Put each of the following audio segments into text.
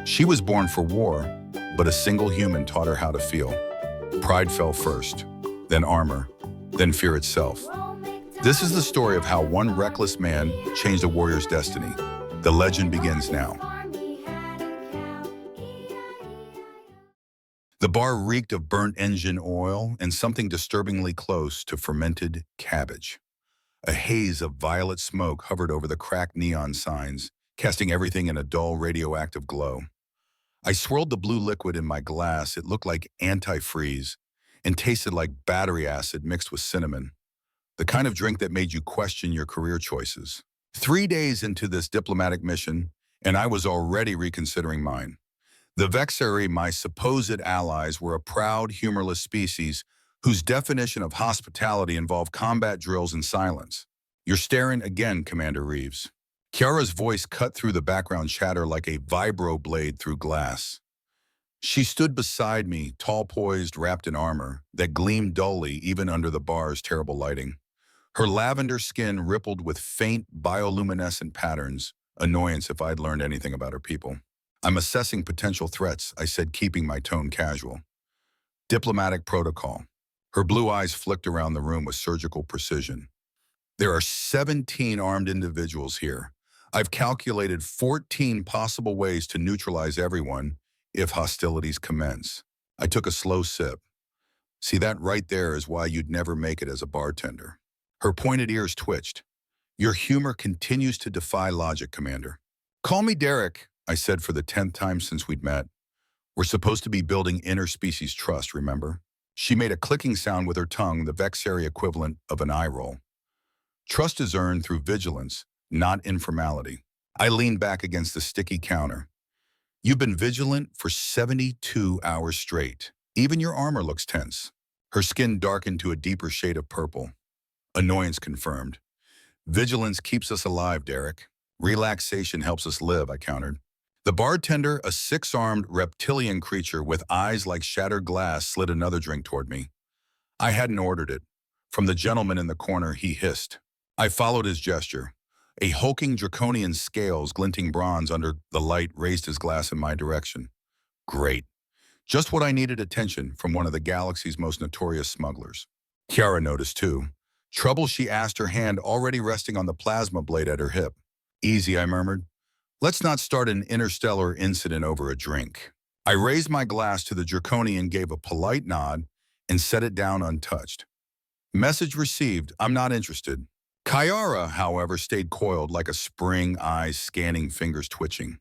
She was born for war, but a single human taught her how to feel. Pride fell first, then armor, then fear itself. This is the story of how one reckless man changed a warrior's destiny. The legend begins now. The bar reeked of burnt engine oil and something disturbingly close to fermented cabbage. A haze of violet smoke hovered over the cracked neon signs, casting everything in a dull radioactive glow. I swirled the blue liquid in my glass. It looked like antifreeze and tasted like battery acid mixed with cinnamon, the kind of drink that made you question your career choices. 3 days into this diplomatic mission, and I was already reconsidering mine. The Vexari, my supposed allies, were a proud, humorless species whose definition of hospitality involved combat drills and silence. "You're staring again, Commander Reeves." Kiara's voice cut through the background chatter like a vibro blade through glass. She stood beside me, tall poised, wrapped in armor that gleamed dully even under the bar's terrible lighting. Her lavender skin rippled with faint bioluminescent patterns, annoyance if I'd learned anything about her people. "I'm assessing potential threats," I said, keeping my tone casual. "Diplomatic protocol." Her blue eyes flicked around the room with surgical precision. "There are 17 armed individuals here. I've calculated 14 possible ways to neutralize everyone if hostilities commence." I took a slow sip. "See, that right there is why you'd never make it as a bartender." Her pointed ears twitched. "Your humor continues to defy logic, Commander." "Call me Derek," I said for the 10th time since we'd met. "We're supposed to be building interspecies trust, remember?" She made a clicking sound with her tongue, the Vexari equivalent of an eye roll. "Trust is earned through vigilance, not informality." I leaned back against the sticky counter. "You've been vigilant for 72 hours straight. Even your armor looks tense." Her skin darkened to a deeper shade of purple. Annoyance confirmed. "Vigilance keeps us alive, Derek. Relaxation helps us live," I countered. The bartender, a 6-armed reptilian creature with eyes like shattered glass, slid another drink toward me. I hadn't ordered it. From the gentleman in the corner, he hissed. I followed his gesture. A hulking draconian scales glinting bronze under the light raised his glass in my direction. Great. Just what I needed attention from one of the galaxy's most notorious smugglers. Kiara noticed too. Trouble, she asked, her hand already resting on the plasma blade at her hip. "Easy," I murmured. "Let's not start an interstellar incident over a drink." I raised my glass to the draconian, gave a polite nod, and set it down untouched. "Message received. I'm not interested." Kiara, however, stayed coiled like a spring, eyes scanning, fingers twitching.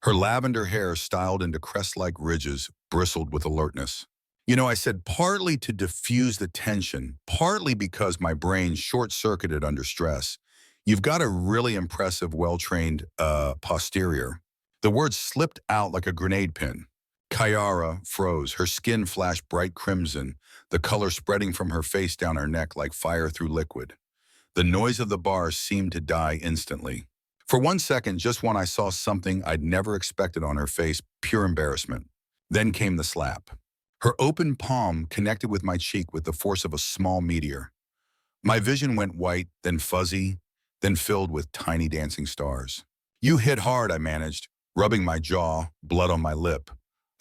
Her lavender hair, styled into crest-like ridges, bristled with alertness. "You know," I said, partly to diffuse the tension, partly because my brain short-circuited under stress, "you've got a really impressive, well-trained, posterior." The word slipped out like a grenade pin. Kiara froze. Her skin flashed bright crimson, the color spreading from her face down her neck like fire through liquid. The noise of the bar seemed to die instantly. For 1 second, just when I saw something I'd never expected on her face, pure embarrassment. Then came the slap. Her open palm connected with my cheek with the force of a small meteor. My vision went white, then fuzzy, then filled with tiny dancing stars. "You hit hard," I managed, rubbing my jaw, blood on my lip.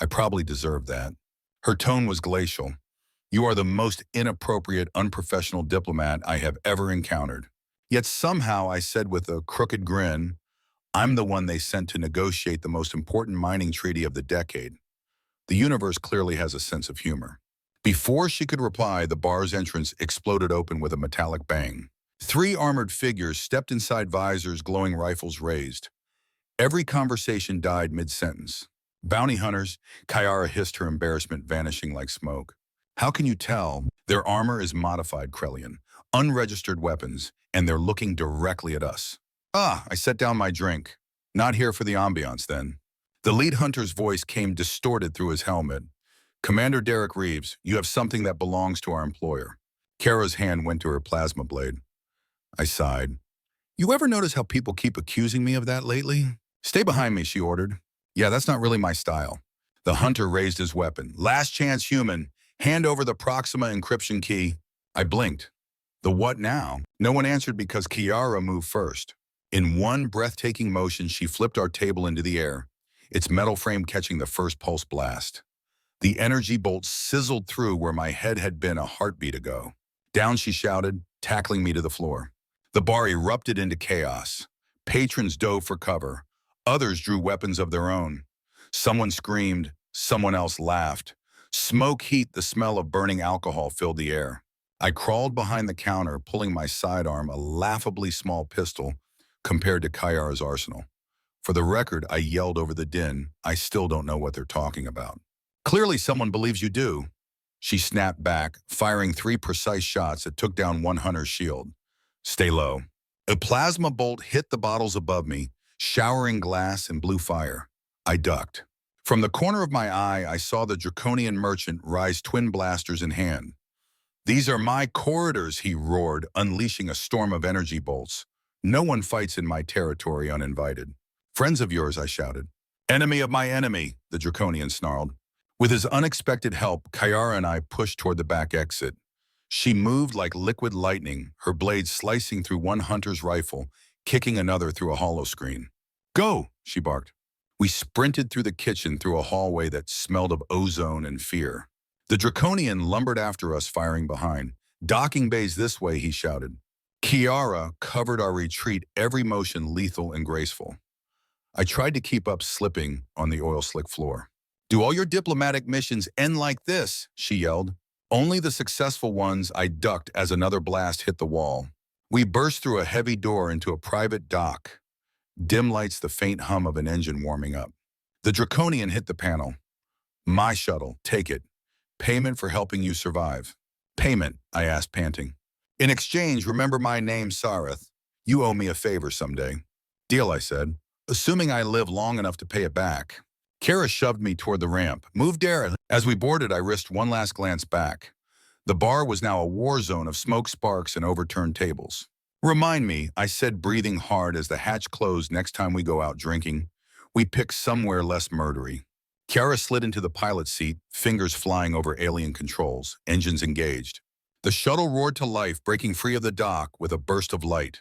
I probably deserved that. Her tone was glacial. "You are the most inappropriate, unprofessional diplomat I have ever encountered." Yet somehow, I said with a crooked grin, "I'm the one they sent to negotiate the most important mining treaty of the decade." The universe clearly has a sense of humor. Before she could reply, the bar's entrance exploded open with a metallic bang. 3 armored figures stepped inside visors, glowing rifles raised. Every conversation died mid-sentence. "Bounty hunters," Kiara hissed, her embarrassment vanishing like smoke. "How can you tell? Their armor is modified Krellian, unregistered weapons, and they're looking directly at us." "Ah," I set down my drink. "Not here for the ambiance, then." The lead hunter's voice came distorted through his helmet. "Commander Derek Reeves, you have something that belongs to our employer." Kara's hand went to her plasma blade. I sighed. "You ever notice how people keep accusing me of that lately?" "Stay behind me," she ordered. "Yeah, that's not really my style." The hunter raised his weapon. "Last chance, human. Hand over the Proxima encryption key." I blinked. The what now? No one answered because Kiara moved first. In one breathtaking motion, she flipped our table into the air. its metal frame catching the first pulse blast. The energy bolt sizzled through where my head had been a heartbeat ago. Down she shouted, tackling me to the floor. The bar erupted into chaos. Patrons dove for cover. Others drew weapons of their own. Someone screamed, someone else laughed. Smoke, heat, the smell of burning alcohol filled the air. I crawled behind the counter, pulling my sidearm, a laughably small pistol compared to Kayara's arsenal. For the record, I yelled over the din, I still don't know what they're talking about. Clearly someone believes you do. She snapped back, firing 3 precise shots that took down one hunter's shield. Stay low. A plasma bolt hit the bottles above me, showering glass and blue fire. I ducked. From the corner of my eye, I saw the draconian merchant rise, twin blasters in hand. These are my corridors, he roared, unleashing a storm of energy bolts. No one fights in my territory uninvited. Friends of yours, I shouted. Enemy of my enemy, the draconian snarled. With his unexpected help, Kayara and I pushed toward the back exit. She moved like liquid lightning, her blade slicing through one hunter's rifle, kicking another through a hollow screen. Go, she barked. We sprinted through the kitchen through a hallway that smelled of ozone and fear. The draconian lumbered after us, firing behind. Docking bays this way, he shouted. Kiara covered our retreat, every motion lethal and graceful. I tried to keep up, slipping on the oil-slick floor. Do all your diplomatic missions end like this? She yelled. Only the successful ones. I ducked as another blast hit the wall. We burst through a heavy door into a private dock. Dim lights, the faint hum of an engine warming up. The draconian hit the panel. My shuttle, take it. Payment for helping you survive. Payment, I asked, panting. In exchange, remember my name, Sareth. You owe me a favor someday. Deal, I said, assuming I live long enough to pay it back. Kara shoved me toward the ramp. Move, Dara. As we boarded, I risked one last glance back. The bar was now a war zone of smoke sparks and overturned tables. Remind me, I said, breathing hard as the hatch closed. Next time we go out drinking, we pick somewhere less murdery. Kiara slid into the pilot's seat, fingers flying over alien controls, engines engaged. The shuttle roared to life, breaking free of the dock with a burst of light.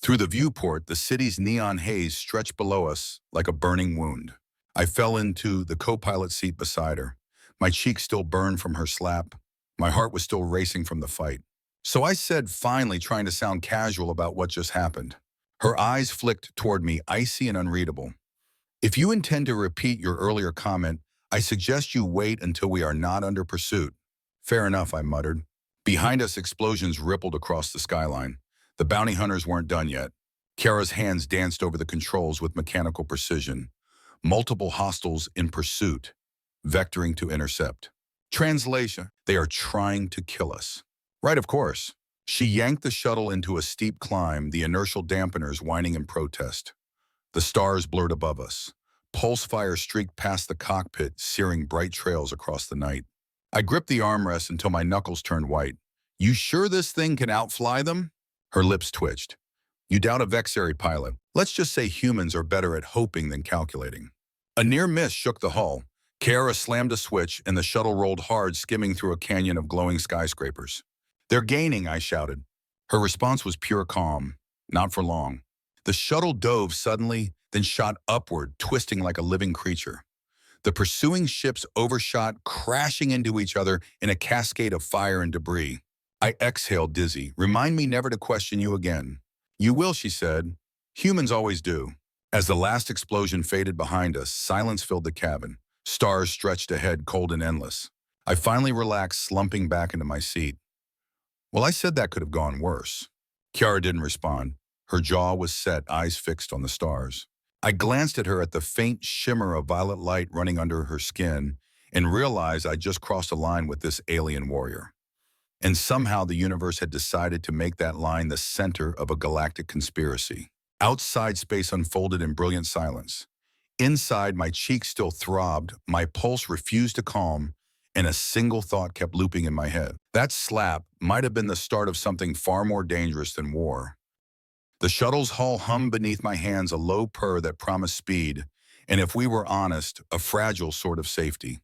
Through the viewport, the city's neon haze stretched below us like a burning wound. I fell into the co-pilot seat beside her. My cheeks still burned from her slap. My heart was still racing from the fight. So I said, finally, trying to sound casual about what just happened. Her eyes flicked toward me, icy and unreadable. If you intend to repeat your earlier comment, I suggest you wait until we are not under pursuit. Fair enough, I muttered. Behind us, explosions rippled across the skyline. The bounty hunters weren't done yet. Kara's hands danced over the controls with mechanical precision. Multiple hostiles in pursuit, vectoring to intercept. Translation, they are trying to kill us. Right, of course. She yanked the shuttle into a steep climb, the inertial dampeners whining in protest. The stars blurred above us. Pulse fire streaked past the cockpit, searing bright trails across the night. I gripped the armrest until my knuckles turned white. You sure this thing can outfly them? Her lips twitched. You doubt a Vexari pilot. Let's just say humans are better at hoping than calculating. A near miss shook the hull. Kara slammed a switch and the shuttle rolled hard, skimming through a canyon of glowing skyscrapers. They're gaining, I shouted. Her response was pure calm. Not for long. The shuttle dove suddenly, then shot upward, twisting like a living creature. The pursuing ships overshot, crashing into each other in a cascade of fire and debris. I exhaled, dizzy. Remind me never to question you again. You will, she said. Humans always do. As the last explosion faded behind us, silence filled the cabin. Stars stretched ahead, cold and endless. I finally relaxed, slumping back into my seat. Well, I said that could have gone worse. Kiara didn't respond. Her jaw was set, eyes fixed on the stars. I glanced at her at the faint shimmer of violet light running under her skin and realized I'd just crossed a line with this alien warrior. And somehow the universe had decided to make that line the center of a galactic conspiracy. Outside, space unfolded in brilliant silence. Inside, my cheeks still throbbed, my pulse refused to calm, and a single thought kept looping in my head. That slap might have been the start of something far more dangerous than war. The shuttle's hull hummed beneath my hands, a low purr that promised speed, and if we were honest, a fragile sort of safety.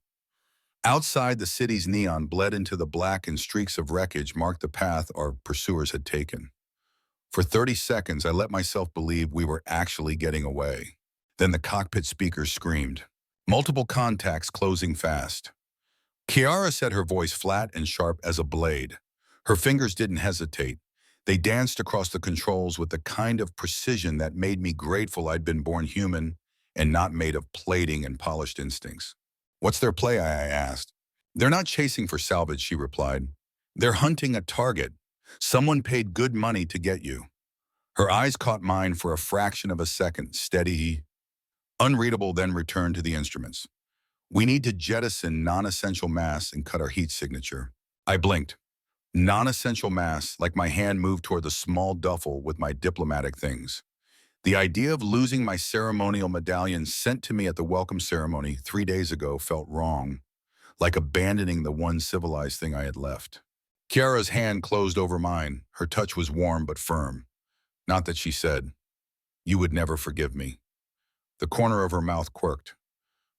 Outside, the city's neon bled into the black and streaks of wreckage marked the path our pursuers had taken. For 30 seconds, I let myself believe we were actually getting away. Then the cockpit speakers screamed. Multiple contacts closing fast. Kiara said, her voice flat and sharp as a blade. Her fingers didn't hesitate. They danced across the controls with the kind of precision that made me grateful I'd been born human and not made of plating and polished instincts. What's their play, I asked. They're not chasing for salvage, she replied. They're hunting a target. Someone paid good money to get you. Her eyes caught mine for a fraction of a second, steady, unreadable, then returned to the instruments. We need to jettison non-essential mass and cut our heat signature. I blinked. Non-essential mass, like my hand moved toward the small duffel with my diplomatic things. The idea of losing my ceremonial medallion sent to me at the welcome ceremony 3 days ago felt wrong, like abandoning the one civilized thing I had left. Kiara's hand closed over mine. Her touch was warm but firm. Not that she said, "You would never forgive me." The corner of her mouth quirked.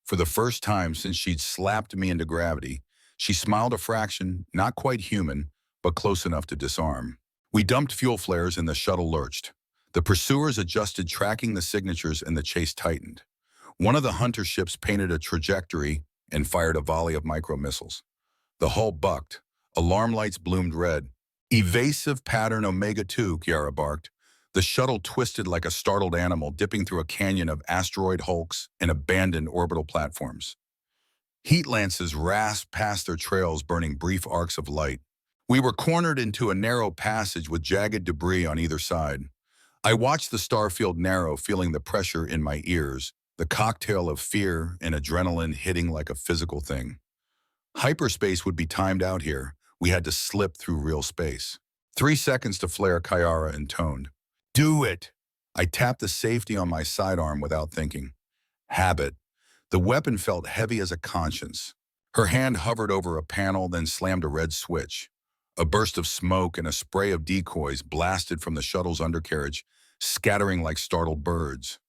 For the first time since she'd slapped me into gravity, she smiled a fraction, not quite human, but close enough to disarm. We dumped fuel flares and the shuttle lurched. The pursuers adjusted, tracking the signatures, and the chase tightened. One of the hunter ships painted a trajectory and fired a volley of micro-missiles. The hull bucked. Alarm lights bloomed red. "Evasive pattern Omega-2, Kiara barked. The shuttle twisted like a startled animal, dipping through a canyon of asteroid hulks and abandoned orbital platforms. Heat lances rasped past their trails, burning brief arcs of light. We were cornered into a narrow passage with jagged debris on either side. I watched the starfield narrow, feeling the pressure in my ears, the cocktail of fear and adrenaline hitting like a physical thing. Hyperspace would be timed out here. We had to slip through real space. 3 seconds to flare, Kiara intoned. "Do it!" I tapped the safety on my sidearm without thinking. Habit. The weapon felt heavy as a conscience. Her hand hovered over a panel, then slammed a red switch. A burst of smoke and a spray of decoys blasted from the shuttle's undercarriage, scattering like startled birds.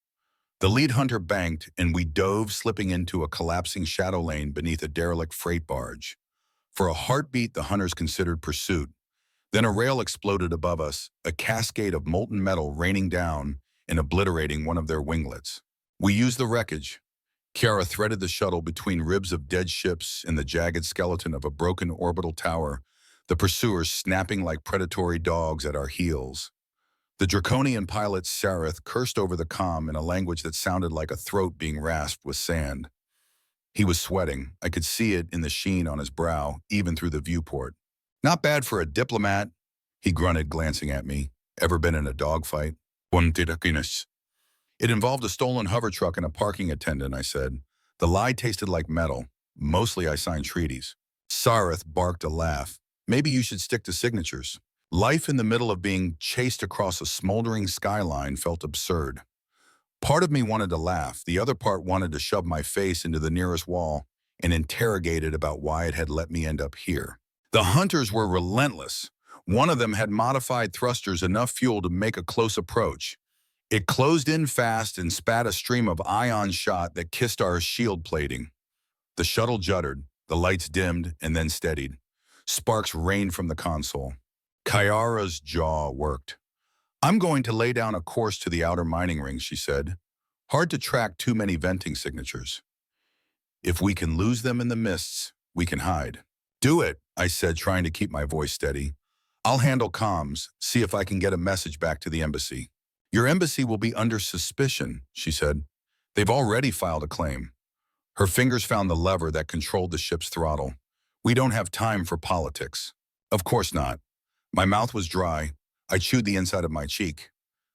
The lead hunter banked, and we dove, slipping into a collapsing shadow lane beneath a derelict freight barge. For a heartbeat, the hunters considered pursuit. Then a rail exploded above us, a cascade of molten metal raining down and obliterating one of their winglets. We used the wreckage. Kiara threaded the shuttle between ribs of dead ships and the jagged skeleton of a broken orbital tower, the pursuers snapping like predatory dogs at our heels. The draconian pilot, Sareth, cursed over the comm in a language that sounded like a throat being rasped with sand. He was sweating. I could see it in the sheen on his brow, even through the viewport. "Not bad for a diplomat," he grunted, glancing at me. "Ever been in a dogfight?" "It involved a stolen hover truck and a parking attendant," I said. The lie tasted like metal. Mostly I signed treaties. Sareth barked a laugh. "Maybe you should stick to signatures." Life in the middle of being chased across a smoldering skyline felt absurd. Part of me wanted to laugh. The other part wanted to shove my face into the nearest wall and interrogate it about why it had let me end up here. The hunters were relentless. One of them had modified thrusters, enough fuel to make a close approach. It closed in fast and spat a stream of ion shot that kissed our shield plating. The shuttle juddered, the lights dimmed and then steadied. Sparks rained from the console. Kiara's jaw worked. "I'm going to lay down a course to the outer mining rings," she said. "Hard to track too many venting signatures. If we can lose them in the mists, we can hide." "Do it," I said, trying to keep my voice steady. "I'll handle comms, see if I can get a message back to the embassy." "Your embassy will be under suspicion," she said. "They've already filed a claim." Her fingers found the lever that controlled the ship's throttle. "We don't have time for politics." "Of course not." My mouth was dry. I chewed the inside of my cheek.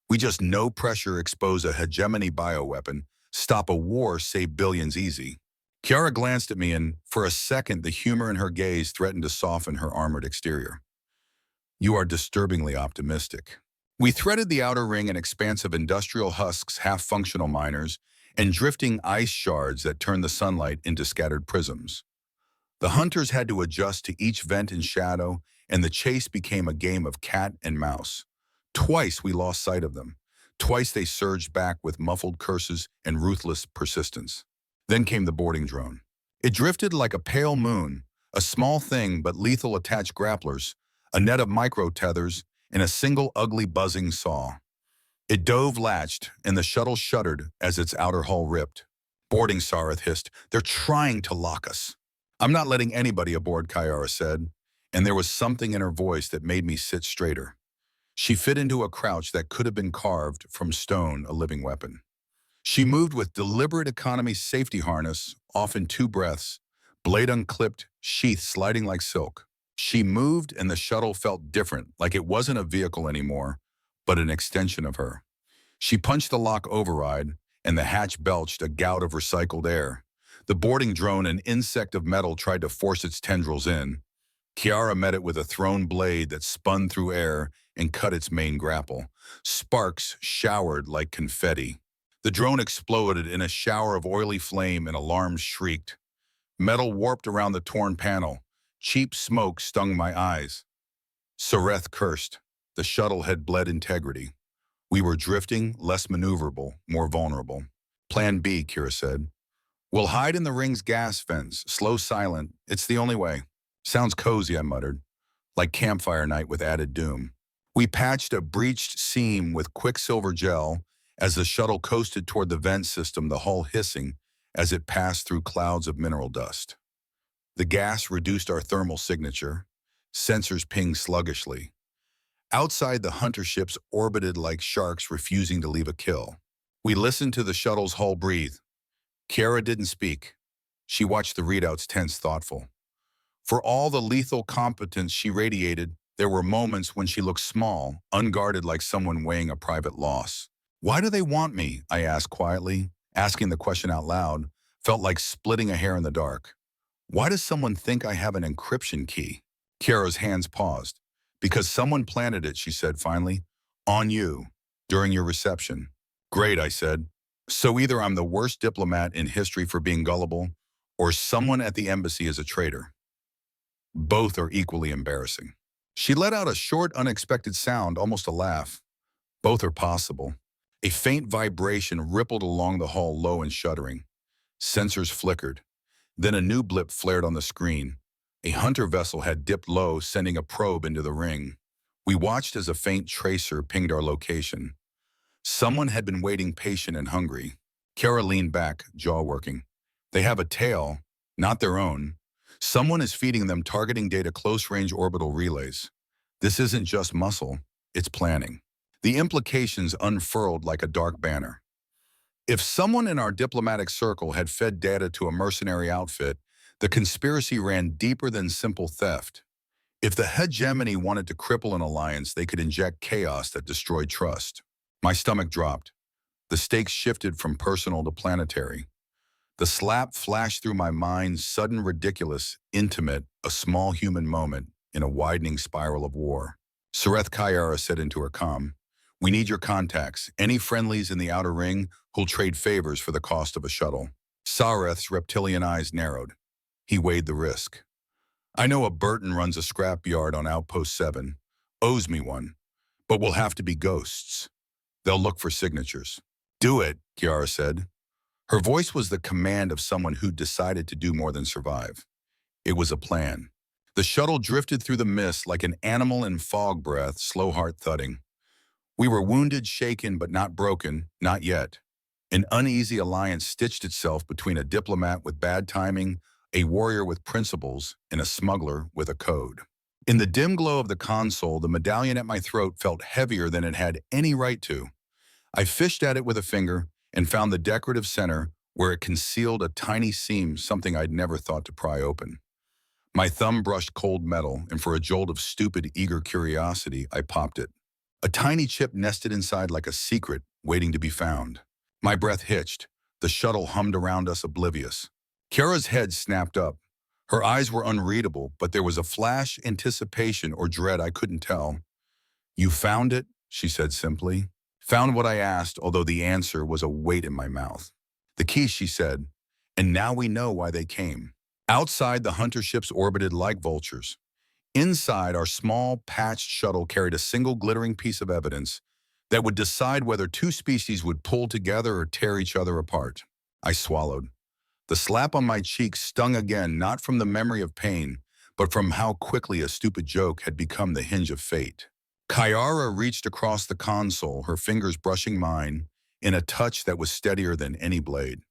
"We just no pressure expose a hegemony bioweapon, stop a war, save billions easy." Kiara glanced at me, and for a second the humor in her gaze threatened to soften her armored exterior. "You are disturbingly optimistic." We threaded the outer ring, an expanse of industrial husks, half-functional miners, and drifting ice shards that turned the sunlight into scattered prisms. The hunters had to adjust to each vent and shadow, and the chase became a game of cat and mouse. Twice we lost sight of them. Twice they surged back with muffled curses and ruthless persistence. Then came the boarding drone. It drifted like a pale moon, a small thing but lethal attached grapplers, a net of micro-tethers, and a single ugly buzzing saw. It dove latched, and the shuttle shuddered as its outer hull ripped. Boarding, Sareth hissed. They're trying to lock us. I'm not letting anybody aboard, Kyara said, and there was something in her voice that made me sit straighter. She fit into a crouch that could have been carved from stone, a living weapon. She moved with deliberate economy safety harness, often 2 breaths, blade unclipped, sheath sliding like silk. She moved and the shuttle felt different, like it wasn't a vehicle anymore, but an extension of her. She punched the lock override, and the hatch belched a gout of recycled air. The boarding drone, an insect of metal, tried to force its tendrils in. Kiara met it with a thrown blade that spun through air and cut its main grapple. Sparks showered like confetti. The drone exploded in a shower of oily flame and alarms shrieked. Metal warped around the torn panel. Cheap smoke stung my eyes. Sareth cursed. The shuttle had bled integrity. We were drifting, less maneuverable, more vulnerable. Plan B, Kira said. We'll hide in the ring's gas vents, slow silent. It's the only way. Sounds cozy, I muttered. Like campfire night with added doom. We patched a breached seam with quicksilver gel as the shuttle coasted toward the vent system, the hull hissing as it passed through clouds of mineral dust. The gas reduced our thermal signature. Sensors pinged sluggishly. Outside, the hunter ships orbited like sharks refusing to leave a kill. We listened to the shuttle's hull breathe. Kiara didn't speak. She watched the readouts tense, thoughtful. For all the lethal competence she radiated, there were moments when she looked small, unguarded like someone weighing a private loss. Why do they want me? I asked quietly. Asking the question out loud felt like splitting a hair in the dark. Why does someone think I have an encryption key? Kiara's hands paused. Because someone planted it, she said finally. On you, during your reception. Great, I said. So either I'm the worst diplomat in history for being gullible, or someone at the embassy is a traitor. Both are equally embarrassing. She let out a short, unexpected sound, almost a laugh. Both are possible. A faint vibration rippled along the hull, low and shuddering. Sensors flickered. Then a new blip flared on the screen. A hunter vessel had dipped low, sending a probe into the ring. We watched as a faint tracer pinged our location. Someone had been waiting, patient and hungry. Kara leaned back, jaw working. They have a tail, not their own. Someone is feeding them targeting data, close-range orbital relays. This isn't just muscle, it's planning. The implications unfurled like a dark banner. If someone in our diplomatic circle had fed data to a mercenary outfit, the conspiracy ran deeper than simple theft. If the hegemony wanted to cripple an alliance, they could inject chaos that destroyed trust. My stomach dropped. The stakes shifted from personal to planetary. The slap flashed through my mind, sudden, ridiculous, intimate, a small human moment in a widening spiral of war. Sareth, Kyara said into her comm, we need your contacts, any friendlies in the outer ring who'll trade favors for the cost of a shuttle. Sareth's reptilian eyes narrowed. He weighed the risk. I know a Burton runs a scrap yard on Outpost 7, owes me one, but we'll have to be ghosts. They'll look for signatures. Do it, Kiara said. Her voice was the command of someone who'd decided to do more than survive. It was a plan. The shuttle drifted through the mist like an animal in fog breath, slow heart thudding. We were wounded, shaken, but not broken, not yet. An uneasy alliance stitched itself between a diplomat with bad timing, a warrior with principles, and a smuggler with a code. In the dim glow of the console, the medallion at my throat felt heavier than it had any right to. I fished at it with a finger and found the decorative center where it concealed a tiny seam, something I'd never thought to pry open. My thumb brushed cold metal, and for a jolt of stupid, eager curiosity, I popped it. A tiny chip nested inside like a secret, waiting to be found. My breath hitched. The shuttle hummed around us, oblivious. Kara's head snapped up. Her eyes were unreadable, but there was a flash, anticipation or dread I couldn't tell. You found it, she said simply. Found what I asked, although the answer was a weight in my mouth. The key, she said, and now we know why they came. Outside, the hunter ships orbited like vultures. Inside, our small, patched shuttle carried a single glittering piece of evidence that would decide whether two species would pull together or tear each other apart. I swallowed. The slap on my cheek stung again, not from the memory of pain, but from how quickly a stupid joke had become the hinge of fate. Kyara reached across the console, her fingers brushing mine, in a touch that was steadier than any blade.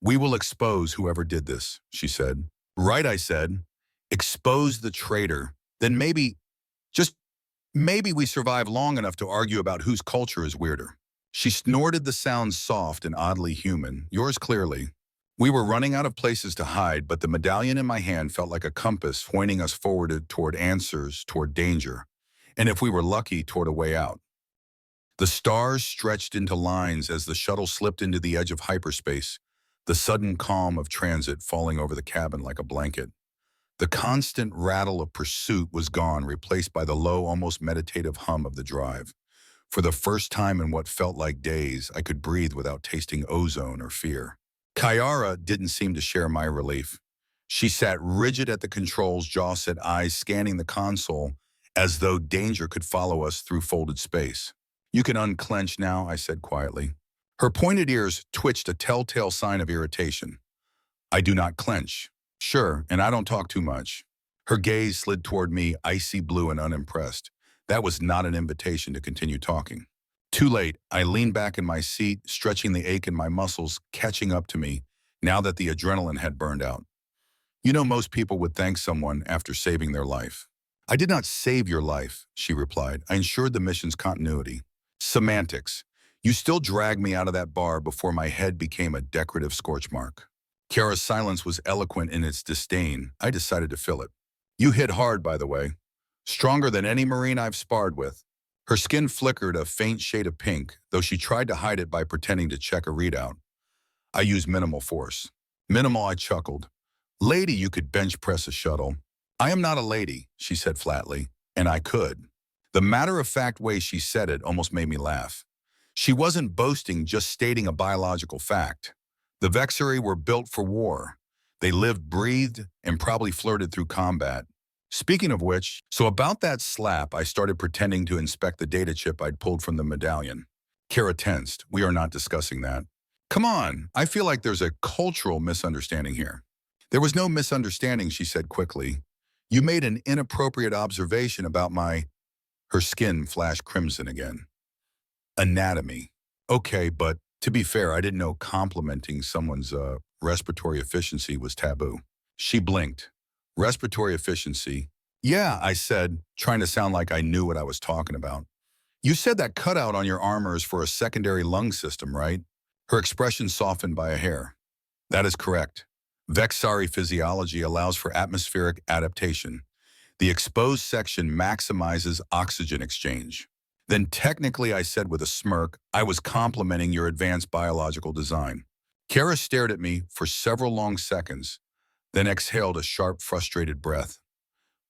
"We will expose whoever did this," she said. "Right," I said. "Expose the traitor. Then maybe, just maybe we survive long enough to argue about whose culture is weirder." She snorted, the sound soft and oddly human. "Yours clearly." We were running out of places to hide, but the medallion in my hand felt like a compass pointing us forward toward answers, toward danger, and if we were lucky, toward a way out. The stars stretched into lines as the shuttle slipped into the edge of hyperspace, the sudden calm of transit falling over the cabin like a blanket. The constant rattle of pursuit was gone, replaced by the low, almost meditative hum of the drive. For the first time in what felt like days, I could breathe without tasting ozone or fear. Kyara didn't seem to share my relief. She sat rigid at the controls, jaw-set eyes scanning the console, as though danger could follow us through folded space. "You can unclench now," I said quietly. Her pointed ears twitched, a telltale sign of irritation. "I do not clench." "Sure, and I don't talk too much." Her gaze slid toward me, icy blue and unimpressed. That was not an invitation to continue talking. Too late, I leaned back in my seat, stretching the ache in my muscles, catching up to me, now that the adrenaline had burned out. "You know, most people would thank someone after saving their life." "I did not save your life," she replied. "I ensured the mission's continuity." "Semantics. You still dragged me out of that bar before my head became a decorative scorch mark." Kara's silence was eloquent in its disdain. I decided to fill it. "You hit hard, by the way. Stronger than any Marine I've sparred with." Her skin flickered a faint shade of pink, though she tried to hide it by pretending to check a readout. "I use minimal force." "Minimal," I chuckled. "Lady, you could bench press a shuttle." "I am not a lady," she said flatly, "and I could." The matter-of-fact way she said it almost made me laugh. She wasn't boasting, just stating a biological fact. The Vexari were built for war. They lived, breathed, and probably flirted through combat. Speaking of which, so about that slap, I started pretending to inspect the data chip I'd pulled from the medallion. Kara tensed. "We are not discussing that." "Come on, I feel like there's a cultural misunderstanding here." "There was no misunderstanding," she said quickly. "You made an inappropriate observation about my—" Her skin flashed crimson again. "Anatomy." "Okay, but to be fair, I didn't know complimenting someone's respiratory efficiency was taboo." She blinked. "Respiratory efficiency?" "Yeah," I said, trying to sound like I knew what I was talking about. "You said that cutout on your armor is for a secondary lung system, right?" Her expression softened by a hair. "That is correct. Vexari physiology allows for atmospheric adaptation. The exposed section maximizes oxygen exchange." "Then technically," I said with a smirk, "I was complimenting your advanced biological design." Kara stared at me for several long seconds, then exhaled a sharp, frustrated breath.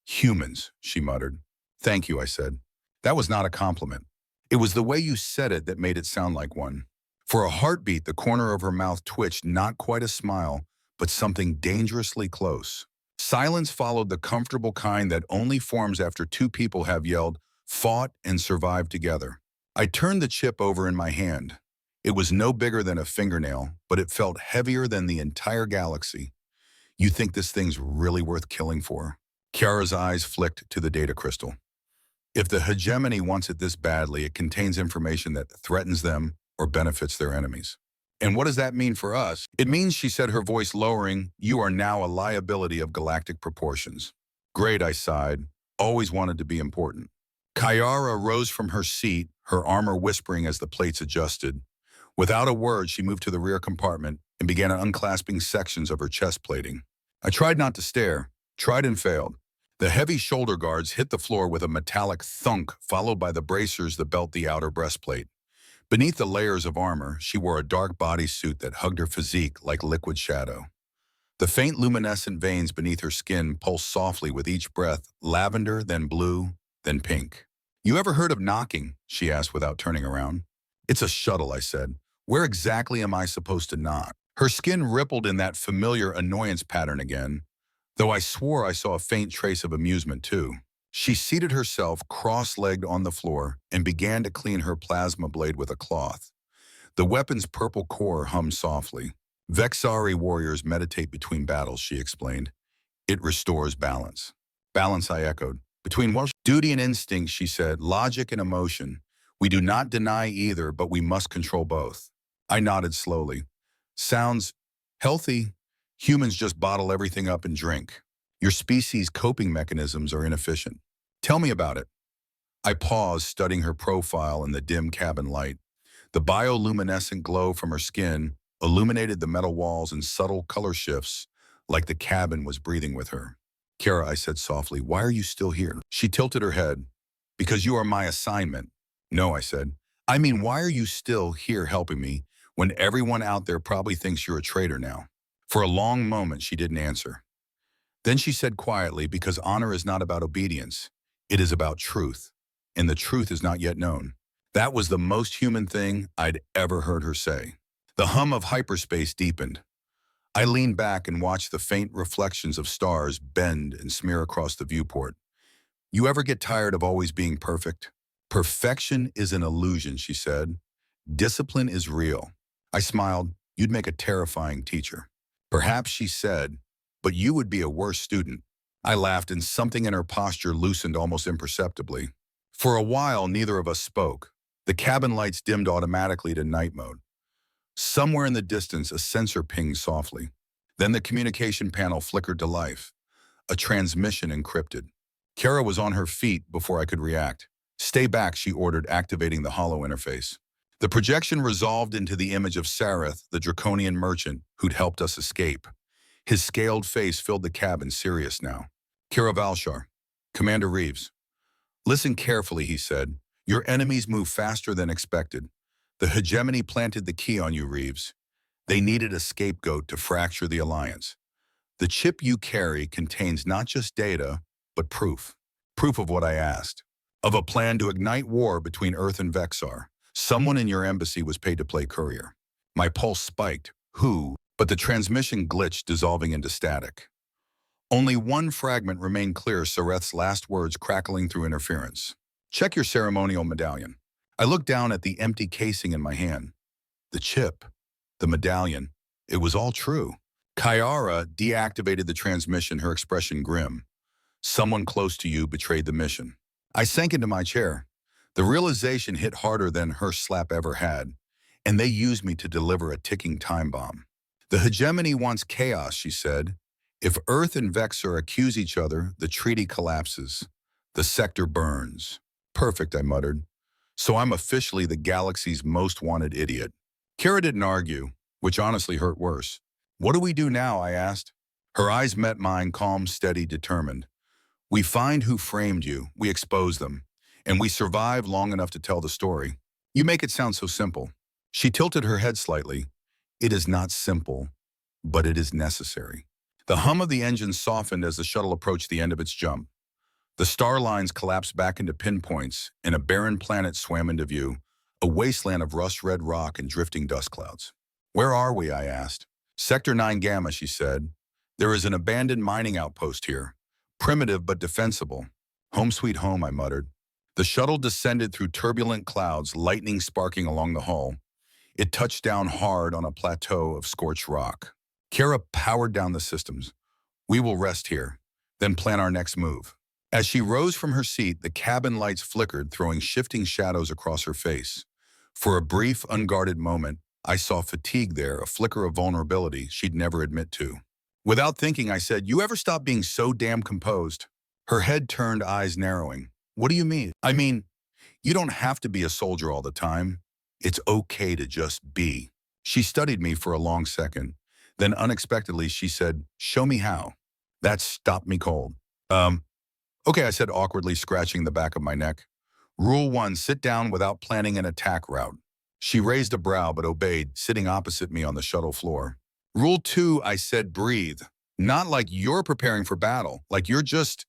"Humans," she muttered. "Thank you," I said. "That was not a compliment. It was the way you said it that made it sound like one." For a heartbeat, the corner of her mouth twitched, not quite a smile, but something dangerously close. Silence followed, the comfortable kind that only forms after two people have yelled, fought, and survived together. I turned the chip over in my hand. It was no bigger than a fingernail, but it felt heavier than the entire galaxy. "You think this thing's really worth killing for?" Kiara's eyes flicked to the data crystal. "If the hegemony wants it this badly, it contains information that threatens them or benefits their enemies." "And what does that mean for us?" "It means," she said, her voice lowering, "you are now a liability of galactic proportions." "Great," I sighed. "Always wanted to be important." Kyara rose from her seat, her armor whispering as the plates adjusted. Without a word, she moved to the rear compartment and began unclasping sections of her chest plating. I tried not to stare, tried and failed. The heavy shoulder guards hit the floor with a metallic thunk, followed by the bracers that belt the outer breastplate. Beneath the layers of armor, she wore a dark bodysuit that hugged her physique like liquid shadow. The faint luminescent veins beneath her skin pulsed softly with each breath, lavender, then blue, then pink. "You ever heard of knocking?" she asked without turning around. "It's a shuttle," I said. "Where exactly am I supposed to knock?" Her skin rippled in that familiar annoyance pattern again, though I swore I saw a faint trace of amusement too. She seated herself cross-legged on the floor and began to clean her plasma blade with a cloth. The weapon's purple core hummed softly. "Vexari warriors meditate between battles," she explained. "It restores balance." "Balance," I echoed. "Between what?" Duty and instinct, she said, logic and emotion. We do not deny either, but we must control both. I nodded slowly. Sounds healthy. Humans just bottle everything up and drink. Your species' coping mechanisms are inefficient. Tell me about it. I paused, studying her profile in the dim cabin light. The bioluminescent glow from her skin illuminated the metal walls in subtle color shifts, like the cabin was breathing with her. Kara, I said softly, why are you still here? She tilted her head. Because you are my assignment. No, I said. I mean, why are you still here helping me when everyone out there probably thinks you're a traitor now? For a long moment, she didn't answer. Then she said quietly, because honor is not about obedience. It is about truth. And the truth is not yet known. That was the most human thing I'd ever heard her say. The hum of hyperspace deepened. I leaned back and watched the faint reflections of stars bend and smear across the viewport. You ever get tired of always being perfect? Perfection is an illusion, she said. Discipline is real. I smiled. You'd make a terrifying teacher. Perhaps, she said, but you would be a worse student. I laughed, and something in her posture loosened almost imperceptibly. For a while, neither of us spoke. The cabin lights dimmed automatically to night mode. Somewhere in the distance, a sensor pinged softly. Then the communication panel flickered to life. A transmission encrypted. Kara was on her feet before I could react. Stay back, she ordered, activating the holo interface. The projection resolved into the image of Sareth, the draconian merchant who'd helped us escape. His scaled face filled the cabin, serious now. Kara Valshar, Commander Reeves. Listen carefully, he said. Your enemies move faster than expected. The hegemony planted the key on you, Reeves. They needed a scapegoat to fracture the alliance. The chip you carry contains not just data, but proof. Proof of what I asked. Of a plan to ignite war between Earth and Vexar. Someone in your embassy was paid to play courier. My pulse spiked. Who? But the transmission glitched, dissolving into static. Only one fragment remained clear, Sareth's last words crackling through interference. Check your ceremonial medallion. I looked down at the empty casing in my hand. The chip, the medallion, it was all true. Kyara deactivated the transmission, her expression grim. Someone close to you betrayed the mission. I sank into my chair. The realization hit harder than her slap ever had, and they used me to deliver a ticking time bomb. The hegemony wants chaos, she said. If Earth and Vexar accuse each other, the treaty collapses. The sector burns. Perfect, I muttered. So I'm officially the galaxy's most wanted idiot. Kara didn't argue, which honestly hurt worse. What do we do now, I asked. Her eyes met mine, calm, steady, determined. We find who framed you, we expose them, and we survive long enough to tell the story. You make it sound so simple. She tilted her head slightly. It is not simple, but it is necessary. The hum of the engine softened as the shuttle approached the end of its jump. The star lines collapsed back into pinpoints, and a barren planet swam into view, a wasteland of rust-red rock and drifting dust clouds. Where are we, I asked. Sector 9 Gamma, she said. There is an abandoned mining outpost here. Primitive but defensible. Home sweet home, I muttered. The shuttle descended through turbulent clouds, lightning sparking along the hull. It touched down hard on a plateau of scorched rock. Kara powered down the systems. We will rest here, then plan our next move. As she rose from her seat, the cabin lights flickered, throwing shifting shadows across her face. For a brief, unguarded moment, I saw fatigue there, a flicker of vulnerability she'd never admit to. Without thinking, I said, you ever stop being so damn composed? Her head turned, eyes narrowing. What do you mean? I mean, you don't have to be a soldier all the time. It's okay to just be. She studied me for a long second. Then unexpectedly, she said, show me how. That stopped me cold. Okay, I said awkwardly, scratching the back of my neck. Rule 1, sit down without planning an attack route. She raised a brow but obeyed, sitting opposite me on the shuttle floor. Rule 2, I said, breathe. Not like you're preparing for battle, like you're just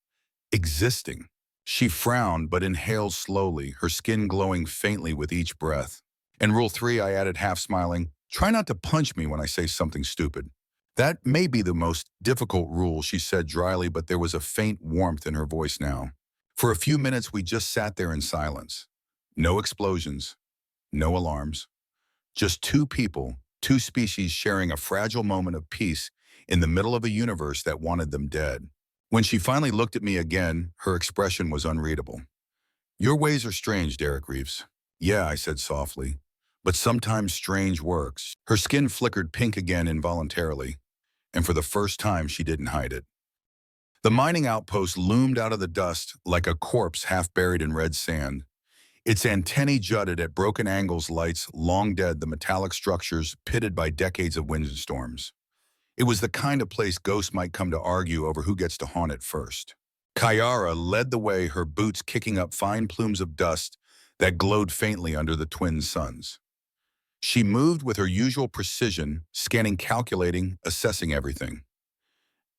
existing. She frowned but inhaled slowly, her skin glowing faintly with each breath. And rule 3, I added, half smiling, try not to punch me when I say something stupid. That may be the most difficult rule, she said dryly, but there was a faint warmth in her voice now. For a few minutes, we just sat there in silence. No explosions, no alarms. Just two people, two species sharing a fragile moment of peace in the middle of a universe that wanted them dead. When she finally looked at me again, her expression was unreadable. Your ways are strange, Derek Reeves. Yeah, I said softly. But sometimes strange works. Her skin flickered pink again involuntarily, and for the first time she didn't hide it. The mining outpost loomed out of the dust like a corpse half buried in red sand. Its antennae jutted at broken angles, lights long dead, the metallic structures pitted by decades of windstorms. It was the kind of place ghosts might come to argue over who gets to haunt it first. Kayara led the way, her boots kicking up fine plumes of dust that glowed faintly under the twin suns. She moved with her usual precision, scanning, calculating, assessing everything.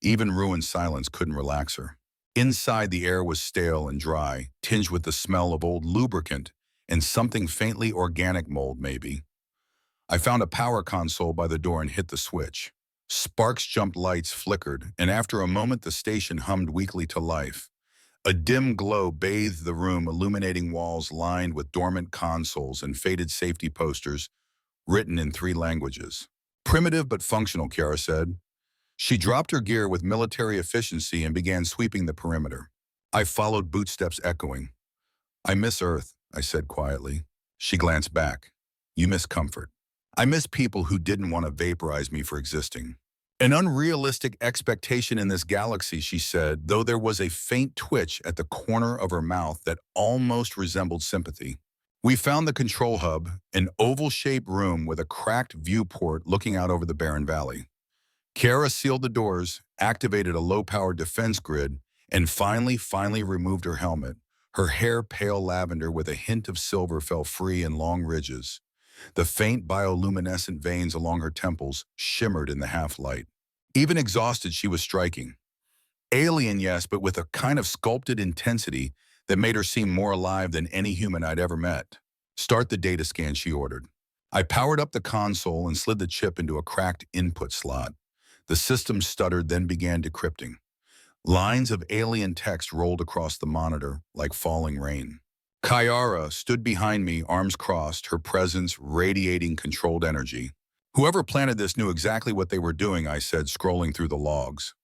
Even ruined silence couldn't relax her. Inside, the air was stale and dry, tinged with the smell of old lubricant and something faintly organic, mold maybe. I found a power console by the door and hit the switch. Sparks jumped, lights flickered, and after a moment the station hummed weakly to life. A dim glow bathed the room, illuminating walls lined with dormant consoles and faded safety posters written in 3 languages. Primitive but functional, Kiara said. She dropped her gear with military efficiency and began sweeping the perimeter. I followed, bootsteps echoing. I miss Earth, I said quietly. She glanced back. You miss comfort. I miss people who didn't want to vaporize me for existing. An unrealistic expectation in this galaxy, she said, though there was a faint twitch at the corner of her mouth that almost resembled sympathy. We found the control hub, an oval-shaped room with a cracked viewport looking out over the barren valley. Kara sealed the doors, activated a low-powered defense grid, and finally removed her helmet. Her hair, pale lavender with a hint of silver, fell free in long ridges. The faint bioluminescent veins along her temples shimmered in the half-light. Even exhausted, she was striking. Alien, yes, but with a kind of sculpted intensity that made her seem more alive than any human I'd ever met. Start the data scan, she ordered. I powered up the console and slid the chip into a cracked input slot. The system stuttered, then began decrypting. Lines of alien text rolled across the monitor like falling rain. Kayara stood behind me, arms crossed, her presence radiating controlled energy. Whoever planted this knew exactly what they were doing, I said, scrolling through the logs.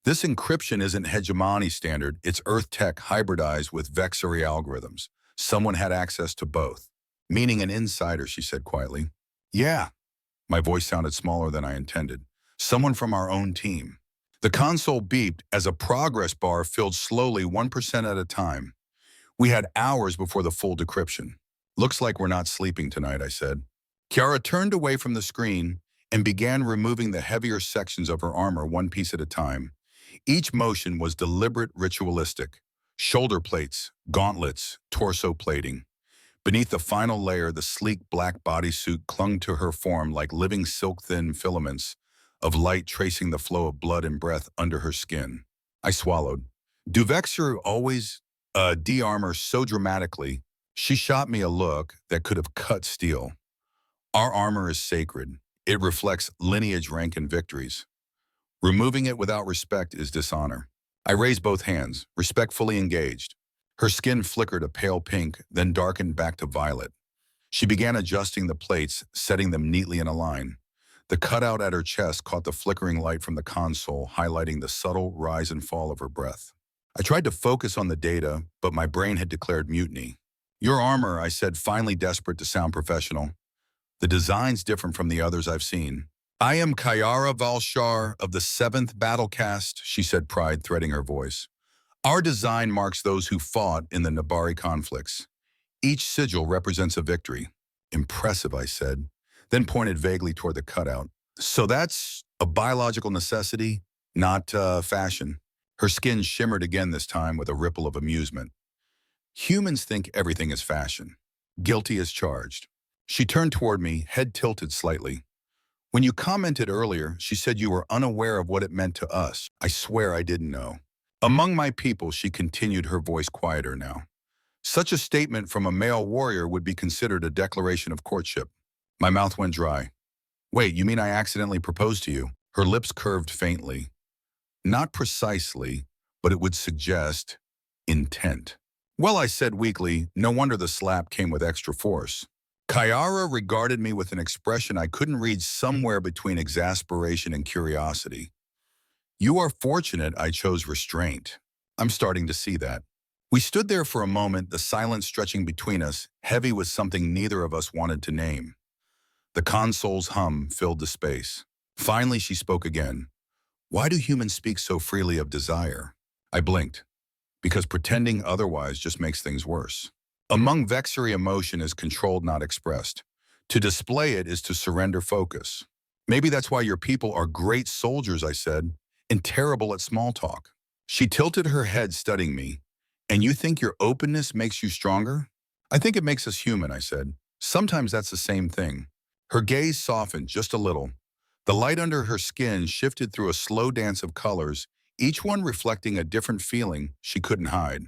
This encryption isn't hegemony standard, it's Earth tech hybridized with vexillary algorithms. Someone had access to both. Meaning an insider, she said quietly. Yeah. My voice sounded smaller than I intended. Someone from our own team. The console beeped as a progress bar filled slowly, 1% at a time. We had hours before the full decryption. Looks like we're not sleeping tonight, I said. Kiara turned away from the screen and began removing the heavier sections of her armor one piece at a time. Each motion was deliberate, ritualistic. Shoulder plates, gauntlets, torso plating. Beneath the final layer, the sleek black bodysuit clung to her form like living silk-thin filaments of light tracing the flow of blood and breath under her skin. I swallowed. Do Vexer always de-armor so dramatically? She shot me a look that could have cut steel. Our armor is sacred. It reflects lineage, rank, and victories. Removing it without respect is dishonor. I raised both hands, respectfully engaged. Her skin flickered a pale pink, then darkened back to violet. She began adjusting the plates, setting them neatly in a line. The cutout at her chest caught the flickering light from the console, highlighting the subtle rise and fall of her breath. I tried to focus on the data, but my brain had declared mutiny. Your armor, I said, finally desperate to sound professional. The design's different from the others I've seen. I am Kayara Valshar of the 7th Battle Caste, she said, pride threading her voice. Our design marks those who fought in the Nabari conflicts. Each sigil represents a victory. Impressive, I said, then pointed vaguely toward the cutout. So that's a biological necessity, not fashion. Her skin shimmered again, this time with a ripple of amusement. Humans think everything is fashion. Guilty as charged. She turned toward me, head tilted slightly. When you commented earlier, she said you were unaware of what it meant to us. I swear I didn't know. Among my people, she continued, her voice quieter now. Such a statement from a male warrior would be considered a declaration of courtship. My mouth went dry. Wait, you mean I accidentally proposed to you? Her lips curved faintly. Not precisely, but it would suggest intent. Well, I said weakly, no wonder the slap came with extra force. Kayara regarded me with an expression I couldn't read, somewhere between exasperation and curiosity. You are fortunate I chose restraint. I'm starting to see that. We stood there for a moment, the silence stretching between us, heavy with something neither of us wanted to name. The console's hum filled the space. Finally, she spoke again. Why do humans speak so freely of desire? I blinked, because pretending otherwise just makes things worse. Among vexury, emotion is controlled, not expressed. To display it is to surrender focus. Maybe that's why your people are great soldiers, I said, and terrible at small talk. She tilted her head, studying me. And you think your openness makes you stronger? I think it makes us human, I said. Sometimes that's the same thing. Her gaze softened just a little. The light under her skin shifted through a slow dance of colors, each one reflecting a different feeling she couldn't hide.